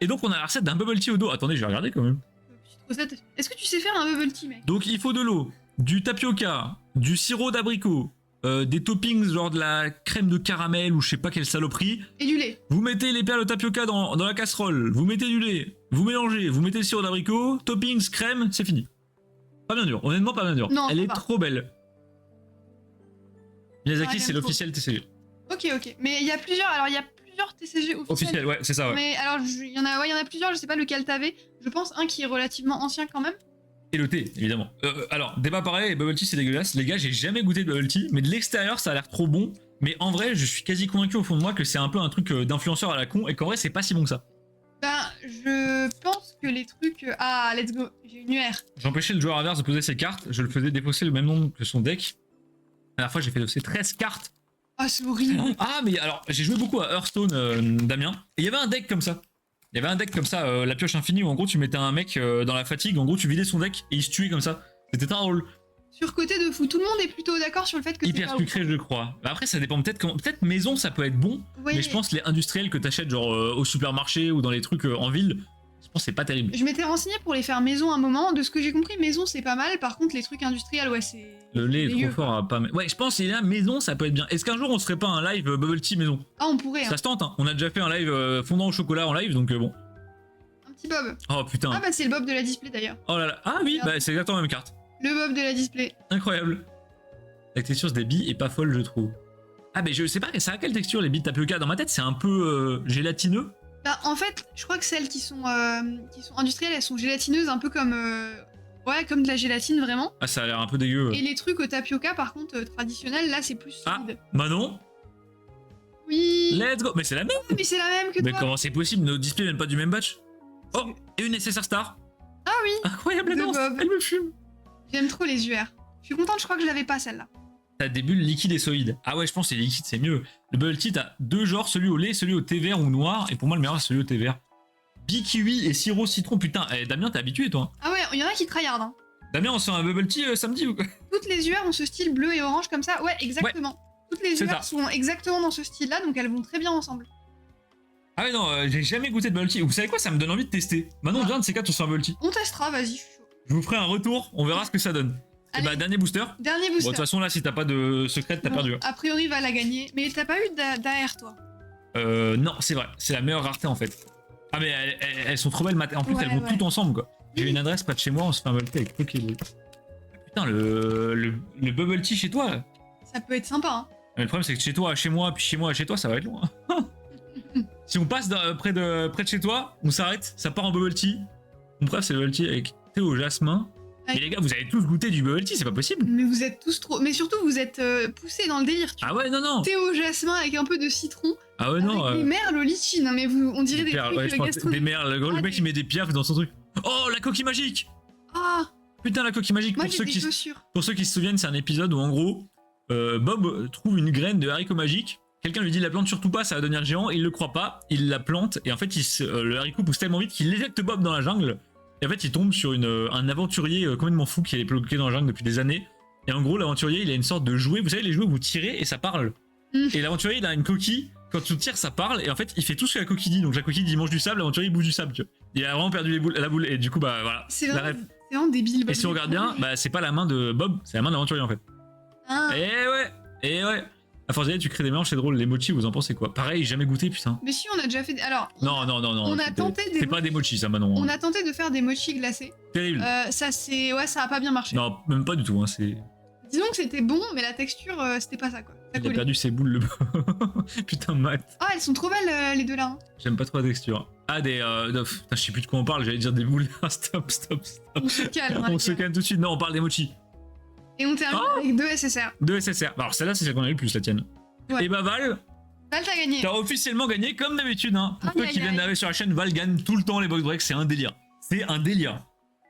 Et donc on a la recette d'un Bubble Tea au dos. Attendez, je vais regarder quand même. Petite recette. Est-ce que tu sais faire un Bubble Tea, mec? Donc il faut de l'eau, du tapioca, du sirop d'abricot, des toppings genre de la crème de caramel ou je sais pas quelle saloperie. Et du lait. Vous mettez les perles de tapioca dans la casserole, vous mettez du lait, vous mélangez, vous mettez le sirop d'abricot, toppings, crème, c'est fini. Pas bien dur, honnêtement pas bien dur. Non, Elle ça est va. trop belle. Miyazaki, Ouais, c'est j'aime l'officiel TCG. Ok. Mais il y a plusieurs... Alors, il y a plusieurs TCG officiels. Officiel, ouais, c'est ça, ouais. Mais alors, il y en a plusieurs, je sais pas lequel t'avais. Je pense un qui est relativement ancien quand même. Et le thé, évidemment. Alors, débat pareil, et bubble tea c'est dégueulasse. Les gars, j'ai jamais goûté de bubble tea, mais de l'extérieur ça a l'air trop bon. Mais en vrai, je suis quasi convaincu au fond de moi que c'est un peu un truc d'influenceur à la con et qu'en vrai, c'est pas si bon que ça. Ben, je pense que les trucs... Ah, let's go. J'ai une UR. J'empêchais le joueur adverse de poser ses cartes, je le faisais défausser le même nombre que son deck. La dernière fois, j'ai fait défausser 13 cartes. Ah, c'est horrible. Ah, mais alors, j'ai joué beaucoup à Hearthstone, Damien, et il y avait un deck comme ça. Il y avait un deck comme ça, la pioche infinie, où en gros, tu mettais un mec dans la fatigue, en gros, tu vidais son deck et il se tuait comme ça. C'était très drôle. Surcoté de fou. Tout le monde est plutôt d'accord sur le fait que c'est Hyper pas ouf. sucré, je crois. Bah après, ça dépend peut-être comment. Peut-être maison, ça peut être bon, Oui. mais je pense les industriels que t'achètes genre au supermarché ou dans les trucs en ville, je pense que c'est pas terrible. Je m'étais renseigné pour les faire maison un moment. De ce que j'ai compris, maison c'est pas mal. Par contre, les trucs industriels, ouais, c'est. Le lait est dégueu, trop fort à pas. Ouais, je pense que la maison, ça peut être bien. Est-ce qu'un jour on se ferait pas un live bubble tea maison? Ah, on pourrait, hein. Ça se tente, hein. On a déjà fait un live fondant au chocolat en live, donc bon. Un petit Bob. Oh putain. Ah, bah, c'est le Bob de la display d'ailleurs. Oh là là. Ah oui, bah c'est exactement la même carte. Le Bob de la display. Incroyable. La texture des billes est pas folle, je trouve. Ah, mais je sais pas, ça a quelle texture les billes de tapioca? Dans ma tête, c'est un peu gélatineux. Bah, en fait, je crois que celles qui sont industrielles, elles sont gélatineuses, un peu comme. Ouais, comme de la gélatine vraiment. Ah, ça a l'air un peu dégueu. Et les trucs au tapioca, par contre, traditionnels, là, c'est plus Ah, solide. Manon, Oui. let's go. Mais c'est la même. Mais c'est la même que Mais toi. comment c'est possible? Nos displays viennent pas du même batch. Oh, et une SSR Star. Ah oui. Incroyable la De danse. Bob. Elle me fume. J'aime trop les UR. Je suis contente, je crois que je l'avais pas celle-là. T'as des bulles liquides et solides. Ah ouais, je pense que les liquides c'est mieux. Le bubble tea, t'as deux genres, celui au lait, celui au thé vert ou noir. Et pour moi, le meilleur, c'est celui au thé vert. Kiwi et sirop citron. Putain, Damien, t'es habitué toi. Ah ouais, il y en a qui tryhardent. Hein. Damien, on se fait un bubble tea samedi ou quoi? Toutes les UR ont ce style bleu et orange comme ça. Ouais, exactement. Toutes les c'est UR ça. sont exactement dans ce style-là, donc elles vont très bien ensemble. Ah ouais, non, j'ai jamais goûté de bubble tea. Vous savez quoi, ça me donne envie de tester. Maintenant, viens de ces quatre, on se fait un bubble tea. On testera, vas-y, je suis chaud. Je vous ferai un retour, on verra ce que ça donne. Et Allez. bah, dernier booster. Dernier Bon, de booster. toute façon, là, si t'as pas de secret, t'as Bon, perdu. a priori, va la gagner. Mais t'as pas eu d'AR, toi? Non, c'est vrai, c'est la meilleure rareté en fait. Ah, mais elles sont trop belles, en plus, Ouais, elles vont ouais. toutes ensemble quoi. J'ai une adresse pas de chez moi, on se fait un bubble tea avec Pokéball. Putain, le bubble tea chez toi là. Ça peut être sympa, hein. Mais le problème, c'est que chez toi, chez moi, puis chez moi, chez toi, ça va être long. Hein. Si on passe près de chez toi, on s'arrête, ça part en bubble tea. Mon bref, c'est le bubble tea avec thé au jasmin. Ouais. Mais les gars, vous avez tous goûté du bubble tea, c'est pas possible. Mais vous êtes tous trop... Mais surtout, vous êtes poussés dans le délire, tu vois. Ah ouais, non, non. Thé au jasmin avec un peu de citron. Ah ouais, non. Avec des merles au litchi. Non, mais vous, on dirait des perles, trucs ouais, je pense, des gastronomiques. merles. Le Ah, mec, des- il met des piafs dans son truc. Oh, la coquille magique. Ah, Putain, la coquille magique, moi pour j'ai ceux des qui... chaussures. Pour ceux qui se souviennent, c'est un épisode où en gros, Bob trouve une graine de haricot magique. Quelqu'un lui dit la plante surtout pas, ça va devenir géant. Il le croit pas, il la plante et en fait, le haricot pousse tellement vite qu'il éjecte Bob dans la jungle. Et en fait, il tombe sur un aventurier complètement fou qui est bloqué dans la jungle depuis des années. Et en gros, l'aventurier, il a une sorte de jouet. Vous savez, les jouets où vous tirez et ça parle. Mm. Et l'aventurier, il a une coquille. Quand tu tires, ça parle. Et en fait, il fait tout ce que la coquille dit. Donc la coquille dit mange du sable, l'aventurier il bouge du sable. Tu vois. Il a vraiment perdu la boule. Et du coup, bah voilà. C'est La vraiment, ref. c'est vraiment débile. Et si on regarde bien, bah c'est pas la main de Bob, c'est la main de l'aventurier en fait. Ah. Et ouais. À force d'y aller, tu crées des mélanges, c'est drôle. Les mochis, vous en pensez quoi? Pareil, jamais goûté, putain. Mais si, on a déjà fait... Alors, Non. on a tenté des C'est pas des mochis, ça, Manon. on a tenté de faire des mochis glacés. Terrible. Ça, c'est... Ouais, ça a pas bien marché. Non, même pas du tout. Hein, c'est... Disons que c'était bon, mais la texture, c'était pas ça, quoi. Ça Il a collait. perdu ses boules, le. Putain, Matt. Ah, elles sont trop belles, les deux là. Hein. J'aime pas trop la texture. Ah, des. Putain, je sais plus de quoi on parle, j'allais dire des boules. stop. On se calme. hein, On les se gars. calme tout de suite. Non, on parle des mochis. Et on termine avec 2 SSR. 2 SSR. Alors, celle-là, c'est celle qu'on a eu le plus, la tienne. Ouais. Et bah, Val, Val, t'as gagné. t'as officiellement gagné comme d'habitude. Hein. Pour Aïe, ceux aïe, qui viennent aïe. d'arriver sur la chaîne, Val gagne tout le temps les box breaks, c'est un délire. C'est un délire.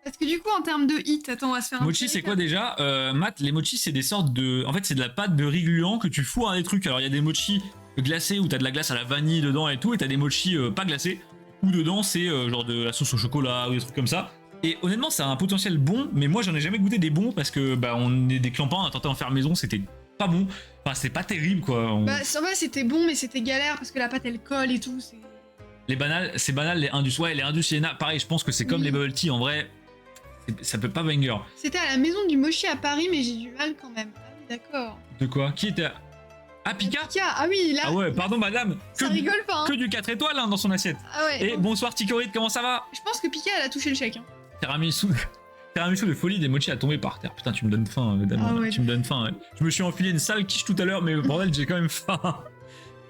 Parce que du coup, en termes de hit, attends, on va se faire un Mochi, petit c'est quoi récap. déjà Matt, les mochis, c'est des sortes de. En fait, c'est de la pâte de riz gluant que tu fous à des trucs. Alors, il y a des mochis glacés où t'as de la glace à la vanille dedans et tout, et t'as des mochis pas glacés où dedans c'est genre de la sauce au chocolat ou des trucs comme ça. Et honnêtement, ça a un potentiel bon, mais moi j'en ai jamais goûté des bons parce que bah on est des clampins, on a tenté d'en faire maison, c'était pas bon. Enfin, c'était pas terrible quoi. Bah, en vrai, c'était bon, mais c'était galère parce que la pâte elle colle et tout. C'est... Les banales, c'est banal, les Indus. Ouais, les Indus Siena, pareil, je pense que c'est comme Oui. les bubble tea en vrai. Ça peut pas banger. C'était à la maison du mochi à Paris, mais j'ai du mal quand même. Ah oui, d'accord. De quoi Qui était. Ah, Pika Ah oui, là, Ah ouais, pardon madame. ça rigole pas. Hein. Que du 4 étoiles hein, dans son assiette. Ah ouais. Et donc, bonsoir Ticorite, comment ça va? Je pense que Pika, elle a touché le chèque. Hein. Tiramisu de folie, des mochis à tomber par terre. Putain, tu me donnes faim, Damien. Ah ouais. Tu me donnes faim. Ouais. Je me suis enfilé une sale quiche tout à l'heure, mais bordel, j'ai quand même faim.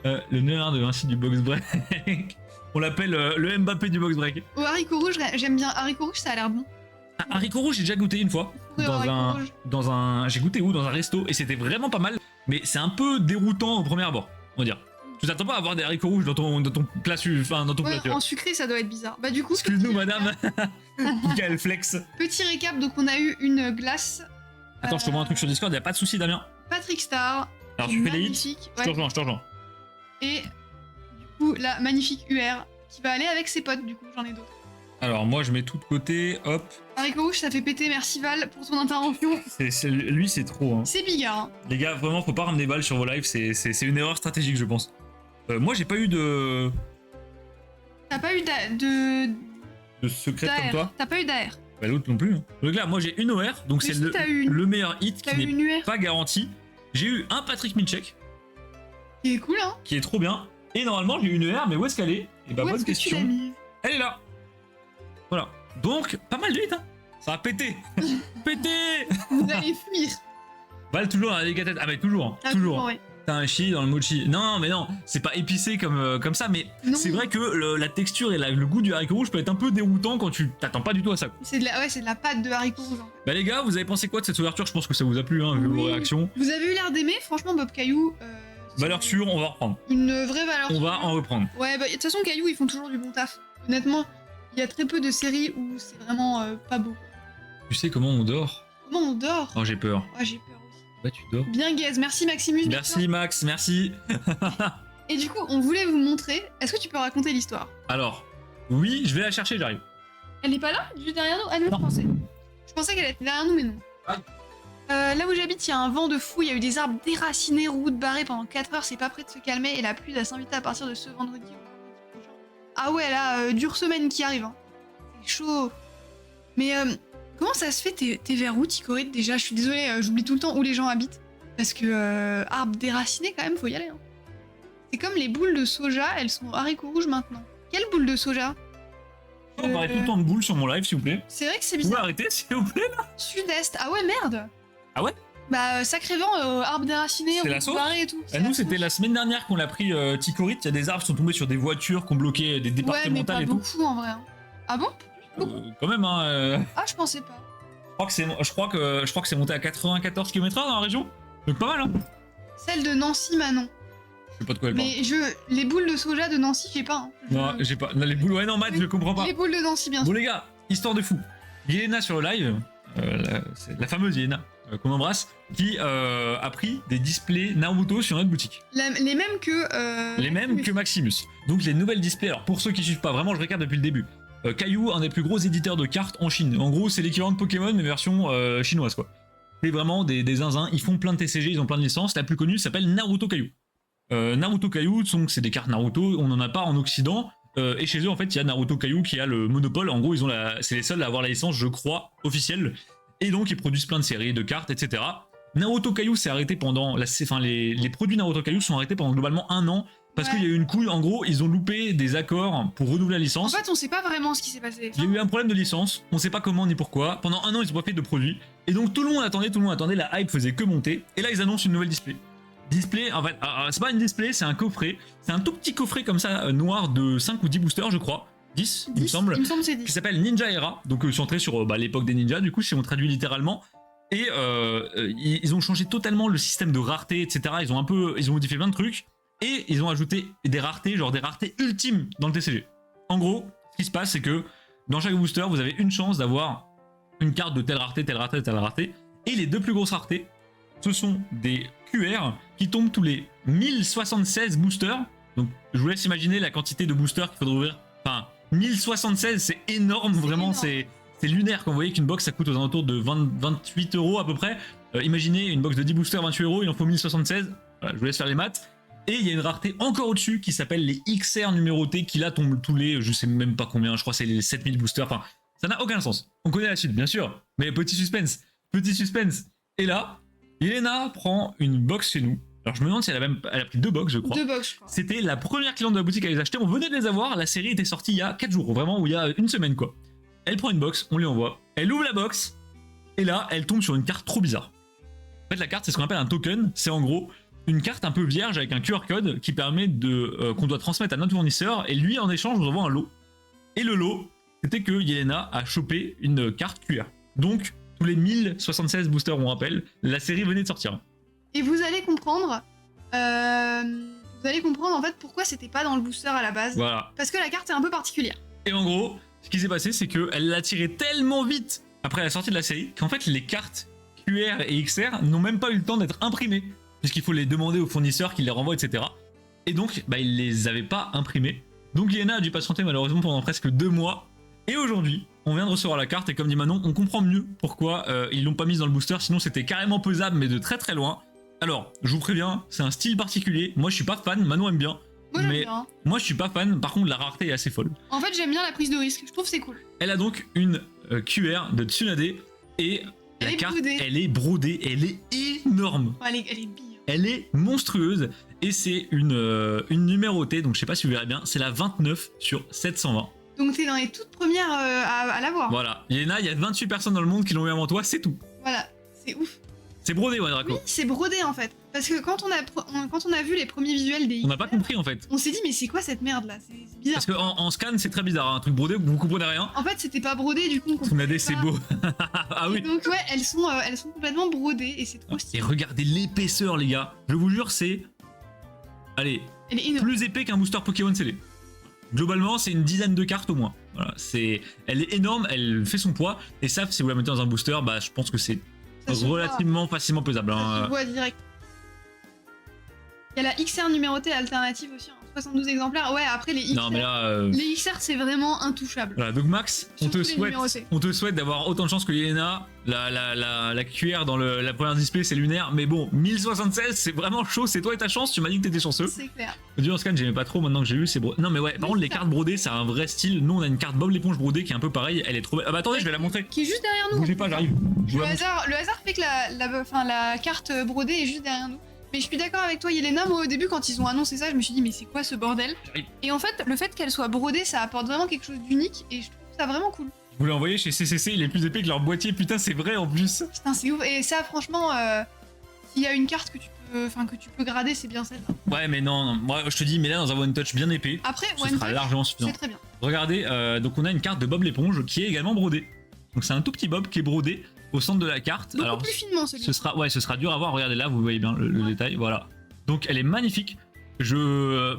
Le numéro 1 de Vinci du box break. On l'appelle le Mbappé du box break. Au haricot rouge, j'aime bien. Haricot rouge, ça a l'air bon. Ah, haricot rouge, j'ai déjà goûté une fois. Ouais, haricot rouge. J'ai goûté où? Dans un resto, et c'était vraiment pas mal. Mais c'est un peu déroutant au premier abord, on va dire. Tu t'attends pas à avoir des haricots rouges dans ton plat, enfin dans ton plat. Ouais, tu vois. en sucré, ça doit être bizarre. Bah du coup, Excuse-nous, madame. Michael Flex. petit récap, donc on a eu une glace. Attends, je te vois un truc sur Discord, y a pas de souci, Damien. Patrick Star. Alors, tu fais les hits? magnifique. Je te rejoins, je te rejoins. Et du coup, la magnifique UR qui va aller avec ses potes, du coup, j'en ai d'autres. Alors, moi, je mets tout de côté, hop. Haricot rouge, ça fait péter, merci Val pour ton intervention. Lui, c'est trop. Hein. C'est bigard. Hein. Les gars, vraiment, faut pas ramener balles sur vos lives, c'est une erreur stratégique, je pense. Moi, j'ai pas eu de T'as pas eu secret comme d'AR. toi. T'as pas eu d'AR. Bah, l'autre non plus. Hein. Donc là, moi, j'ai une OR, donc Mais c'est si, t'as eu une. le meilleur hit T'as qui eu n'est une UR pas garanti. J'ai eu un Patrick Milchek, qui est cool, hein. qui est trop bien. Et normalement, j'ai eu une ER, mais où est-ce qu'elle est? Et bah, Où bonne est-ce que tu l'as question. mise? Elle est là. Voilà. Donc, pas mal de hits, hein. Ça a pété. Pété. Vous allez fuir. Val toujours dans la délicatesse. Ah, mais toujours. Hein. Ah, toujours. ouais. T'as un chili dans le mochi. Non, mais non, c'est pas épicé comme ça, mais Non. c'est vrai que la texture et le goût du haricot rouge peut être un peu déroutant quand tu t'attends pas du tout à ça. C'est de la pâte de haricot rouge. En fait. Bah les gars, vous avez pensé quoi de cette ouverture? Je pense que ça vous a plu, hein, vu vos Oui. réactions. Vous avez eu l'air d'aimer, franchement, Bob Caillou. Valeur c'est sûre, on va reprendre. Une vraie valeur On sûre. va en reprendre. Ouais, bah de toute façon, Caillou, ils font toujours du bon taf. Honnêtement, il y a très peu de séries où c'est vraiment pas beau. Tu sais comment on dort? Comment on dort? Oh, j'ai peur. Ah, j'ai peur aussi. Bah tu dors. Bien gaze, merci Maximus. Merci Max, merci. Et du coup, on voulait vous montrer. Est-ce que tu peux raconter l'histoire? Alors, oui, je vais la chercher, j'arrive. Elle n'est pas là? Juste derrière nous? Ah non, Non. Je pensais qu'elle était derrière nous, mais non. Là où j'habite, il y a un vent de fou, il y a eu des arbres déracinés, routes barrées pendant 4 heures, c'est pas prêt de se calmer, et la pluie va s'inviter à partir de ce vendredi. Ah ouais, là, dure semaine qui arrive. Hein. C'est chaud. Mais comment ça se fait? T'es vers où, Ticorite, déjà? Je suis désolée, j'oublie tout le temps où les gens habitent. Parce que arbres déracinés, quand même, faut y aller. Hein. C'est comme les boules de soja, elles sont haricots rouges maintenant. Quelle boule de soja? On parlait tout le temps de boules sur mon live, s'il vous plaît. C'est vrai que c'est Vous pouvez bizarre. arrêter, s'il vous plaît, là? Sud-est. Ah ouais, merde. Ah ouais? Bah, sacré vent, arbre déraciné, C'est la route sauce barrée et tout. À nous, c'était la semaine dernière qu'on l'a pris Ticorite. Il y a des arbres qui sont tombés sur des voitures qui ont bloqué des Ouais, mais départementales pas et tout. beaucoup en vrai. Hein. Ah bon? Quand même, hein. Ah, je pensais pas. Je crois que c'est monté à 94 km/h dans la région. Donc pas mal, hein. Celle de Nancy, Manon. Je sais pas de quoi elle parle. Mais les boules de soja de Nancy, j'ai pas. Hein. Non, j'ai pas. Non, les boules, ouais, non, Matt, je comprends pas. Les boules de Nancy, bien Bon, sûr. les gars, histoire de fou. Yelena sur le live, c'est la fameuse Yelena qu'on embrasse, qui a pris des displays Naruto sur notre boutique. Les mêmes que. Les mêmes que Maximus. Donc les nouvelles displays, alors pour ceux qui suivent pas, vraiment je récap depuis le début. Caillou, un des plus gros éditeurs de cartes en Chine. En gros, c'est l'équivalent de Pokémon, mais version chinoise, quoi. C'est vraiment des zinzins, ils font plein de TCG, ils ont plein de licences. La plus connue s'appelle Naruto Caillou. Naruto Caillou, donc c'est des cartes Naruto, on n'en a pas en Occident. Et chez eux, en fait, il y a Naruto Caillou qui a le monopole. En gros, c'est les seuls à avoir la licence, je crois, officielle. Et donc, ils produisent plein de séries, de cartes, etc. Naruto Caillou s'est arrêté pendant... les produits Naruto Caillou sont arrêtés pendant globalement 1 an. Parce qu'il y a eu une couille, en gros, ils ont loupé des accords pour renouveler la En licence. fait, on sait pas vraiment ce qui s'est passé. Il y a eu un problème de licence, on sait pas comment ni pourquoi. Pendant 1 an, ils ont pas fait de produits. Et donc, tout le monde attendait, la hype faisait que monter. Et là, ils annoncent une nouvelle display. Display, en fait, c'est pas une display, c'est un coffret. C'est un tout petit coffret comme ça, noir de 5 ou 10 boosters, je crois. 10, il me semble. Il me semble que c'est Qui 10. s'appelle Ninja Era, donc centré sur l'époque des ninjas, du coup, si on traduit littéralement. Et ils ont changé totalement le système de rareté, etc. Ils ont modifié plein de trucs. Et ils ont ajouté des raretés, genre des raretés ultimes dans le TCG. En gros, ce qui se passe, c'est que dans chaque booster, vous avez une chance d'avoir une carte de telle rareté, telle rareté, telle rareté. Et les 2 plus grosses raretés, ce sont des QR qui tombent tous les 1076 boosters. Donc, je vous laisse imaginer la quantité de boosters qu'il faudrait ouvrir. Enfin, 1076, c'est énorme, vraiment, c'est lunaire. Quand vous voyez qu'une box, ça coûte aux alentours de 28 € à peu près. Imaginez une box de 10 boosters, 28 €, il en faut 1076. Voilà, je vous laisse faire les maths. Et il y a une rareté encore au-dessus qui s'appelle les XR numérotés qui là tombent tous les, je sais même pas combien, je crois que c'est les 7000 boosters, enfin ça n'a aucun sens. On connaît la suite bien sûr, mais petit suspense. Et là, Yelena prend une box chez nous. Alors je me demande si elle a pris 2 box je crois. 2 box, je crois. C'était la première cliente de la boutique à les acheter, on venait de les avoir, la série était sortie il y a 4 jours, vraiment, ou il y a une semaine quoi. Elle prend une box, on lui envoie, elle ouvre la box, et là elle tombe sur une carte trop bizarre. En fait la carte c'est ce qu'on appelle un token, c'est en gros une carte un peu vierge avec un QR code qui permet qu'on doit transmettre à notre fournisseur et lui en échange nous envoie un lot. Et le lot, c'était que Yelena a chopé une carte QR. Donc tous les 1076 boosters on rappelle, la série venait de sortir. Et vous allez comprendre en fait pourquoi c'était pas dans le booster à la base. Voilà. Parce que la carte est un peu particulière. Et en gros, ce qui s'est passé c'est qu'elle l'a tiré tellement vite après la sortie de la série qu'en fait les cartes QR et XR n'ont même pas eu le temps d'être imprimées. Puisqu'il faut les demander aux fournisseurs qui les renvoient, etc. Et donc, ils les avaient pas imprimés. Donc Yelena a dû patienter malheureusement pendant presque 2 mois. Et aujourd'hui, on vient de recevoir la carte et comme dit Manon, on comprend mieux pourquoi ils l'ont pas mise dans le booster, sinon c'était carrément pesable, mais de très très loin. Alors, je vous préviens, c'est un style particulier. Moi, je suis pas fan, Manon aime bien. Moi j'aime mais bien. moi, je suis pas fan. Par contre, la rareté est assez folle. En fait, j'aime bien la prise de risque. Je trouve que c'est cool. Elle a donc une QR de Tsunade et la carte, elle est brodée, elle est énorme. Oh, elle est bille. Elle est monstrueuse et c'est une numérotée, donc je sais pas si vous verrez bien, c'est la 29 sur 720. Donc t'es dans les toutes premières à l'avoir. Voilà, Yelena, il y a 28 personnes dans le monde qui l'ont eu avant toi, c'est tout. Voilà, c'est ouf. C'est brodé, ouais, Draco. Oui, c'est brodé en fait. Parce que quand on a vu les premiers visuels des On n'a pas compris en fait. on s'est dit mais c'est quoi cette merde là? C'est bizarre. Parce qu'en scan, c'est très bizarre, hein, un truc brodé, vous comprenez rien. En fait, c'était pas brodé, du coup on comprenait Tsunade, c'est pas. beau. Ah oui. Et donc ouais, elles sont complètement brodées et c'est trop Et stylé. regardez l'épaisseur, les gars. Je vous jure, c'est. Allez, Elle est énorme. plus épais qu'un booster Pokémon CD. Globalement, c'est une dizaine de cartes au moins. Voilà, elle est énorme, elle fait son poids. Et ça, si vous la mettez dans un booster, je pense que c'est Ça se voit. relativement facilement pesable. Ça Hein. se voit direct. Il y a la XR numérotée alternative aussi, hein, 72 exemplaires. Ouais, après les XR, Non mais là... les XR c'est vraiment intouchable. Voilà, donc Max, Surtout les numérotés. on te souhaite d'avoir autant de chance que Yelena. La QR dans la première display c'est lunaire, mais bon, 1076 c'est vraiment chaud, c'est toi et ta chance, tu m'as dit que t'étais chanceux. C'est clair. Le Dual Scan j'aimais pas trop, maintenant que j'ai vu c'est brodé. Non mais ouais, par contre les cartes brodées c'est un vrai style. Nous on a une carte Bob l'éponge brodée qui est un peu pareille, elle est trop belle. Ah bah attendez, je vais la montrer. Qui est juste derrière nous. Bougez pas, j'arrive. Je vous la montre. Le hasard fait que la carte brodée est juste derrière nous. Mais je suis d'accord avec toi, Yelena. Moi, au début, quand ils ont annoncé ça, je me suis dit, mais c'est quoi ce bordel? J'arrive. Et en fait, le fait qu'elle soit brodée, ça apporte vraiment quelque chose d'unique et je trouve ça vraiment cool. Je vous l'ai envoyé chez CCC, il est plus épais que leur boîtier, putain c'est vrai en plus. Putain, c'est ouf. Et ça, franchement, s'il y a une carte que tu peux grader, c'est bien celle-là. Ouais mais non, moi je te dis, mais là dans un one touch bien épais, Après, ce One sera Touch, largement suffisant. c'est très bien. Regardez, donc on a une carte de Bob l'éponge qui est également brodée. Donc c'est un tout petit Bob qui est brodé au centre de la carte. Beaucoup Alors plus finement, celui-là. ce sera dur à voir, regardez là, vous voyez bien le détail, voilà. Donc elle est magnifique, je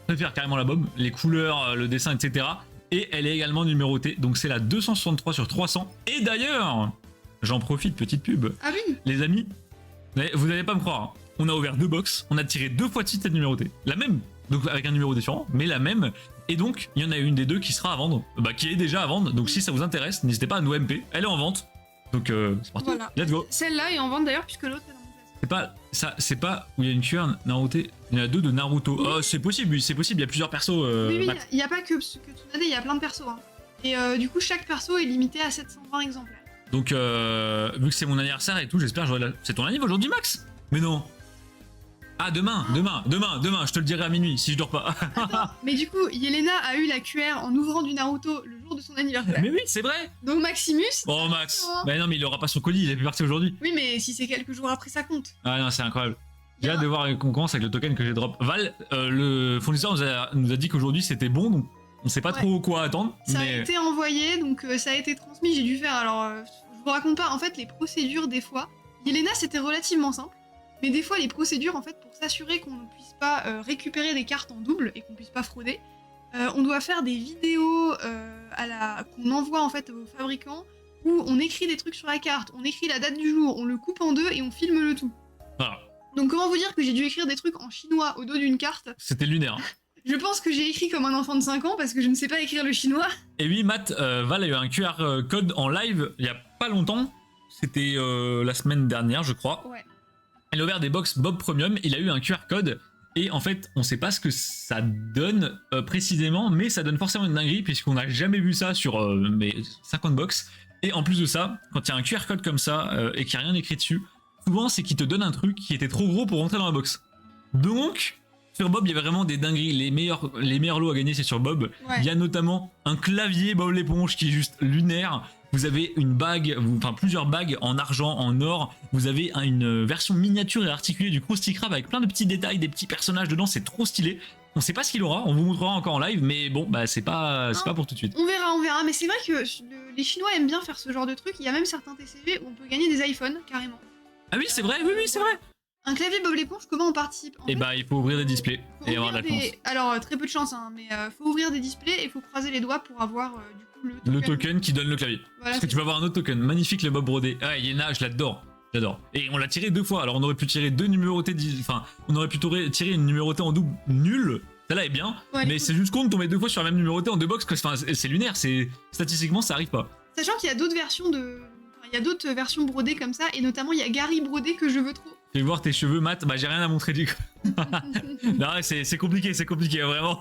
préfère carrément la Bob, les couleurs, le dessin, etc. Et elle est également numérotée, donc c'est la 263 sur 300. Et d'ailleurs, j'en profite, petite pub, Ah oui. les amis, vous n'allez pas me croire, hein. On a ouvert 2 box, on a tiré 2 fois de suite cette numérotée. La même, donc avec un numéro différent, mais la même. Et donc, il y en a une des deux qui sera à vendre, qui est déjà à vendre. Donc si ça vous intéresse, n'hésitez pas à nous MP, elle est en vente. Donc c'est parti, Voilà. let's go. Celle-là est en vente d'ailleurs, puisque l'autre est dans mon classement. C'est pas où il y a une QR Naruto. Il y en a 2 de Naruto. Oh, c'est possible, il y a plusieurs persos. Oui, Max. il n'y a pas que Tsunade, il y a plein de persos. Hein. Et du coup, chaque perso est limité à 720 exemplaires. Donc vu que c'est mon anniversaire et tout, j'espère que j'aurai la... C'est ton anniversaire aujourd'hui, Max? Mais non. Ah, demain, je te le dirai à minuit si je dors pas. Attends, mais du coup, Yelena a eu la QR en ouvrant du Naruto le jour de son anniversaire. Mais oui, c'est vrai. Donc Maximus. Oh Max. Oh. Mais non, mais il aura pas son colis, il est plus parti aujourd'hui. Oui, mais si c'est quelques jours après, ça compte. Ah non, c'est incroyable. J'ai hâte de voir qu'on commence avec le token que j'ai drop. Val, le fournisseur nous a dit qu'aujourd'hui c'était bon, donc on sait pas trop quoi attendre. Ça mais... a été envoyé, donc ça a été transmis. J'ai dû faire. Alors, je vous raconte pas. En fait, les procédures des fois. Yelena, c'était relativement simple. Mais des fois, les procédures, en fait, pour s'assurer qu'on ne puisse pas récupérer des cartes en double et qu'on puisse pas frauder, on doit faire des vidéos qu'on envoie en fait aux fabricants où on écrit des trucs sur la carte, on écrit la date du jour, on le coupe en deux et on filme le tout. Ah, Donc comment vous dire que j'ai dû écrire des trucs en chinois au dos d'une carte? c'était lunaire. Je pense que j'ai écrit comme un enfant de 5 ans parce que je ne sais pas écrire le chinois. Et oui, Matt, Val a eu un QR code en live il y a pas longtemps. C'était la semaine dernière, je crois. Ouais. Il a ouvert des box Bob Premium, il a eu un QR code. Et en fait, on sait pas ce que ça donne précisément, mais ça donne forcément une dinguerie, puisqu'on n'a jamais vu ça sur mes 50 box. Et en plus de ça, quand il y a un QR code comme ça, et qu'il n'y a rien écrit dessus, souvent c'est qu'il te donne un truc qui était trop gros pour rentrer dans la box. Donc, sur Bob, il y avait vraiment des dingueries. Les meilleurs lots à gagner, c'est sur Bob. Ouais. Il y a notamment un clavier Bob l'éponge qui est juste lunaire. Vous avez une bague, enfin plusieurs bagues en argent, en or. Vous avez une version miniature et articulée du Krusty Krab avec plein de petits détails, des petits personnages dedans. C'est trop stylé. On sait pas ce qu'il aura, on vous montrera encore en live, mais bon, bah c'est pas pour tout de suite. On verra. Mais c'est vrai que les Chinois aiment bien faire ce genre de truc. Il y a même certains TCG où on peut gagner des iPhones, carrément. Ah oui, c'est vrai, oui, c'est vrai. Un clavier Bob l'éponge, comment on participe? Et bah, il faut ouvrir des displays faut et avoir de la ouvrir chance. Alors, très peu de chance, hein, mais faut ouvrir des displays et il faut croiser les doigts pour avoir du coup Le token qui donne le clavier. Voilà, Parce que tu vas avoir un autre token. Magnifique le Bob brodé. Ah, Yena, je l'adore. J'adore. Et on l'a tiré 2 fois. Alors on aurait pu tirer 2 numérotés. Enfin, on aurait pu tirer une numérotée en double nulle. Celle-là est bien. Ouais, mais c'est juste con de tomber 2 fois sur la même numérotée en 2 box. Enfin, c'est lunaire. Statistiquement, ça arrive pas. Sachant qu'il y a d'autres versions il y a d'autres versions brodées comme ça, et notamment il y a Gary brodé que je veux trop. Fais voir tes cheveux, Matt. Bah, j'ai rien à montrer du coup. Non, c'est compliqué, vraiment.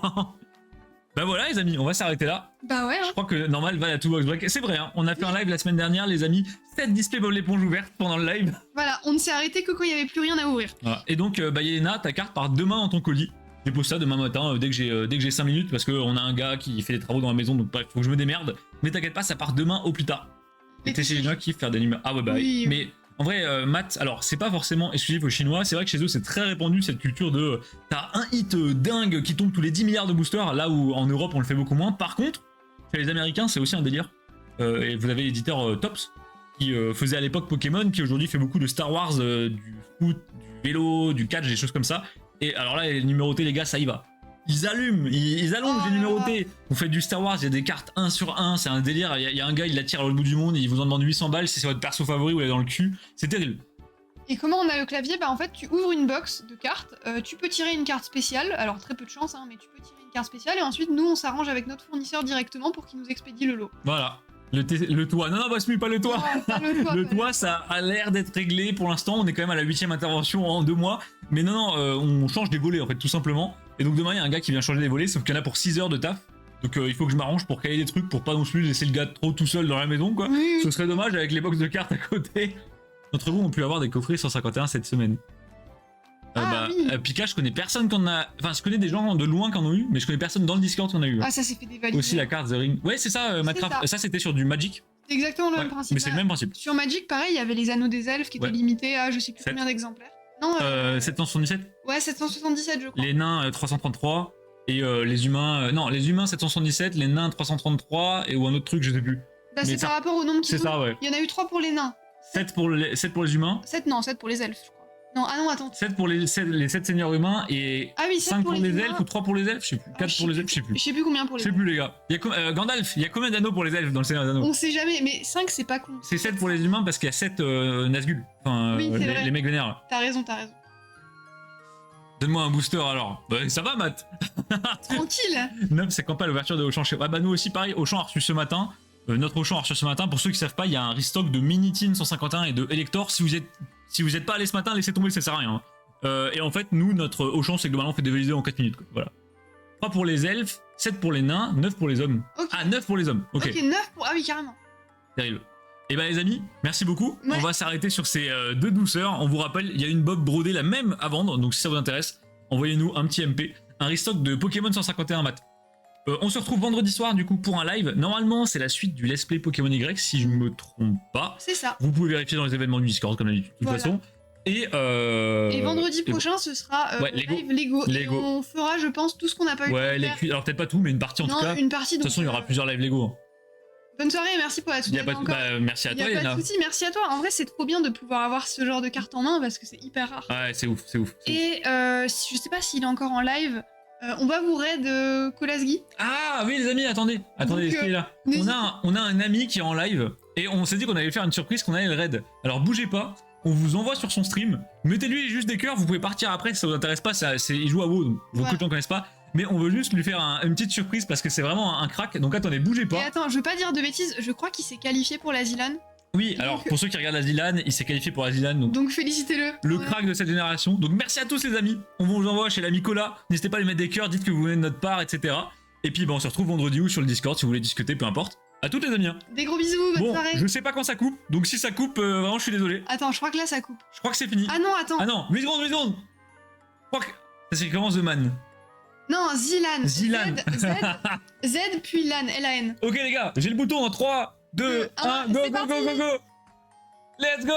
Bah voilà, les amis, on va s'arrêter là. Bah ouais, Je hein. crois que normal va à tout box break. C'est vrai, hein, on a fait un live la semaine dernière, les amis. 7 displays Bob l'éponge ouvertes pendant le live. Voilà, on ne s'est arrêté que quand il n'y avait plus rien à ouvrir. Voilà. Et donc, bah, Yelena, ta carte part demain dans ton colis. Je dépose ça demain matin dès que j'ai 5 minutes parce qu'on a un gars qui fait des travaux dans la maison, donc bref, faut que je me démerde. Mais t'inquiète pas, ça part demain au plus tard. Et t'es chez les gens qui kiffent faire des numéros. Ah ouais, bah oui. Oui. Mais en vrai, Matt, alors c'est pas forcément exclusif aux Chinois, c'est vrai que chez eux c'est très répandu cette culture de t'as un hit dingue qui tombe tous les 10 milliards de boosters, là où en Europe on le fait beaucoup moins. Par contre, chez les Américains c'est aussi un délire. Et vous avez l'éditeur Tops qui faisait à l'époque Pokémon, qui aujourd'hui fait beaucoup de Star Wars, du foot, du vélo, du catch, des choses comme ça. Et alors là, les numérotés, les gars, ça y va. ils allument, ils allongent Oh les là numérotés. Vous faites du Star Wars, il y a des cartes 1 sur 1, c'est un délire. Il y a un gars, il la tire à l'autre bout du monde, il vous en demande 800 balles si c'est votre perso favori ou il est dans le cul. C'est terrible. Et comment on a le clavier? Bah en fait, tu ouvres une box de cartes, tu peux tirer une carte spéciale, alors très peu de chance, hein, mais tu peux tirer une carte spéciale, et ensuite nous on s'arrange avec notre fournisseur directement pour qu'il nous expédie le lot. Voilà. Le toit. Non, Basmu, pas le toit. Non, pas le toit, Le pas le toit, ça a l'air d'être réglé pour l'instant. On est quand même à la 8ème intervention en 2 mois. Mais non, on change des volets en fait, tout simplement. Et donc demain, il y a un gars qui vient changer des volets, sauf qu'il y en a pour 6 heures de taf. Donc il faut que je m'arrange pour caler des trucs pour pas non plus laisser le gars trop tout seul dans la maison, quoi. Oui, Ce oui. serait dommage avec les box de cartes à côté. D'entre vous ont pu avoir des coffrets 151 cette semaine. Oui. Pika, je connais personne qu'on a. Enfin, je connais des gens de loin qui en ont eu, mais je connais personne dans le Discord qui en a eu. Ah, ça s'est fait dévaliser. Aussi la carte The Ring. Ouais, c'est ça, Matrap. Ça, c'était sur du Magic. C'est exactement le Ouais, même principe. mais c'est le même principe. Sur Magic, pareil, il y avait les anneaux des elfes qui étaient Ouais. limités à je sais plus 7. combien d'exemplaires. Non, 777. ouais, 777, je crois. Les nains 333 et les humains. Non, les humains 777, les nains 333 et ou un autre truc, je sais plus. Bah, mais c'est ça- par rapport au nombre qu'ils C'est ont. ça, ouais. Il y en a eu 3 pour les nains. 7 pour les humains, 7, non, 7 pour les elfes, je crois. Non, ah non, attends. 7 pour les 7 seigneurs humains et Ah oui, 7 5 pour pour les les humains. elfes ou 3 pour les elfes, je sais plus. 4 pour les elfes, je sais plus. Je sais plus combien pour les Je sais plus, les gars. Gandalf, il y a combien d'anneaux pour les elfes dans le Seigneur des Anneaux? On sait jamais, mais 5 c'est pas con. C'est 7 pour les humains parce qu'il y a 7 Nazgûl. Enfin, Oui, c'est vrai. les mecs vénères. Là. T'as raison, t'as raison. Donne-moi un booster alors. Bah, ça va, Matt. Tranquille. Nob, c'est quand pas l'ouverture de Auchan chez. Ah bah nous aussi, pareil, Auchan a reçu ce matin. Notre Auchan a reçu ce matin. Pour ceux qui savent pas, il y a un restock de Mini Teen 151 et de Elector. Si vous êtes pas allé ce matin, laissez tomber, ça sert à rien. Et en fait, nous, notre Auchan, c'est globalement fait dévaliser en 4 minutes. Quoi. Voilà. 3 pour les elfes, 7 pour les nains, 9 pour les hommes. Ok. Ah, 9 pour les hommes. Ok, Ok, 9 pour. Ah oui, carrément. terrible. Et bah les amis, merci beaucoup. Ouais. On va s'arrêter sur ces deux douceurs. On vous rappelle, il y a une bob brodée la même à vendre. Donc si ça vous intéresse, envoyez-nous un petit MP. Un restock de Pokémon 151 Math. On se retrouve vendredi soir du coup pour un live. Normalement, c'est la suite du Let's Play Pokémon Y si je me trompe pas. C'est ça. Vous pouvez vérifier dans les événements du Discord comme d'habitude, de toute Voilà. façon. Et vendredi et prochain, ce sera Ouais, le Lego. live Lego. Et Lego. on fera, je pense, tout ce qu'on n'a pas eu ouais, le temps de faire. alors peut-être pas tout, mais une partie en Non, tout cas. De une partie. toute façon, il y aura plusieurs lives Lego. Bonne soirée, merci pour la Il y a pas de... encore. bah, merci à Il y toi, a pas Elena. de soucis, merci à toi. En vrai, c'est trop bien de pouvoir avoir ce genre de carte en main parce que c'est hyper rare. Ouais, c'est ouf, c'est ouf. c'est ouf. Et je sais pas s'il est encore en live. On va vous raid Kolasgi. Ah oui les amis, attendez, Donc, est-ce qu'il est là n'hésitez- on a un ami qui est en live et on s'est dit qu'on allait faire une surprise, qu'on allait le raid. Alors bougez pas, on vous envoie sur son stream, mettez-lui juste des cœurs, vous pouvez partir après si ça vous intéresse pas, il joue à WoW, donc beaucoup de gens connaissent pas, mais on veut juste lui faire une petite surprise parce que c'est vraiment un crack, donc attendez, bougez Et pas. attends, je veux pas dire de bêtises, je crois qu'il s'est qualifié pour la Zilan. Oui, alors pour ceux qui regardent la Zilan, il s'est qualifié pour la Zilan, donc Donc félicitez-le. le Ouais. crack de cette génération. Donc merci à tous les amis. On vous envoie chez l'ami Cola. N'hésitez pas à lui mettre des cœurs, dites que vous venez de notre part, etc. Et puis on se retrouve vendredi ou sur le Discord si vous voulez discuter, peu importe. À toutes les amis. Hein. Des gros bisous, bonne Bon, soirée. je sais pas quand ça coupe, donc si ça coupe, vraiment je suis désolé. Attends, je crois que là ça coupe. Je crois que c'est fini. Ah non, attends. Ah non, 8 secondes, 8 secondes. Je crois que ça s'écrit The Man. Non, Zilan. Zilan. Z puis Lan, L-A-N. Ok les gars, j'ai le bouton en 3, 2, 1, un, go, c'est go, go, parti. go, go. Let's go.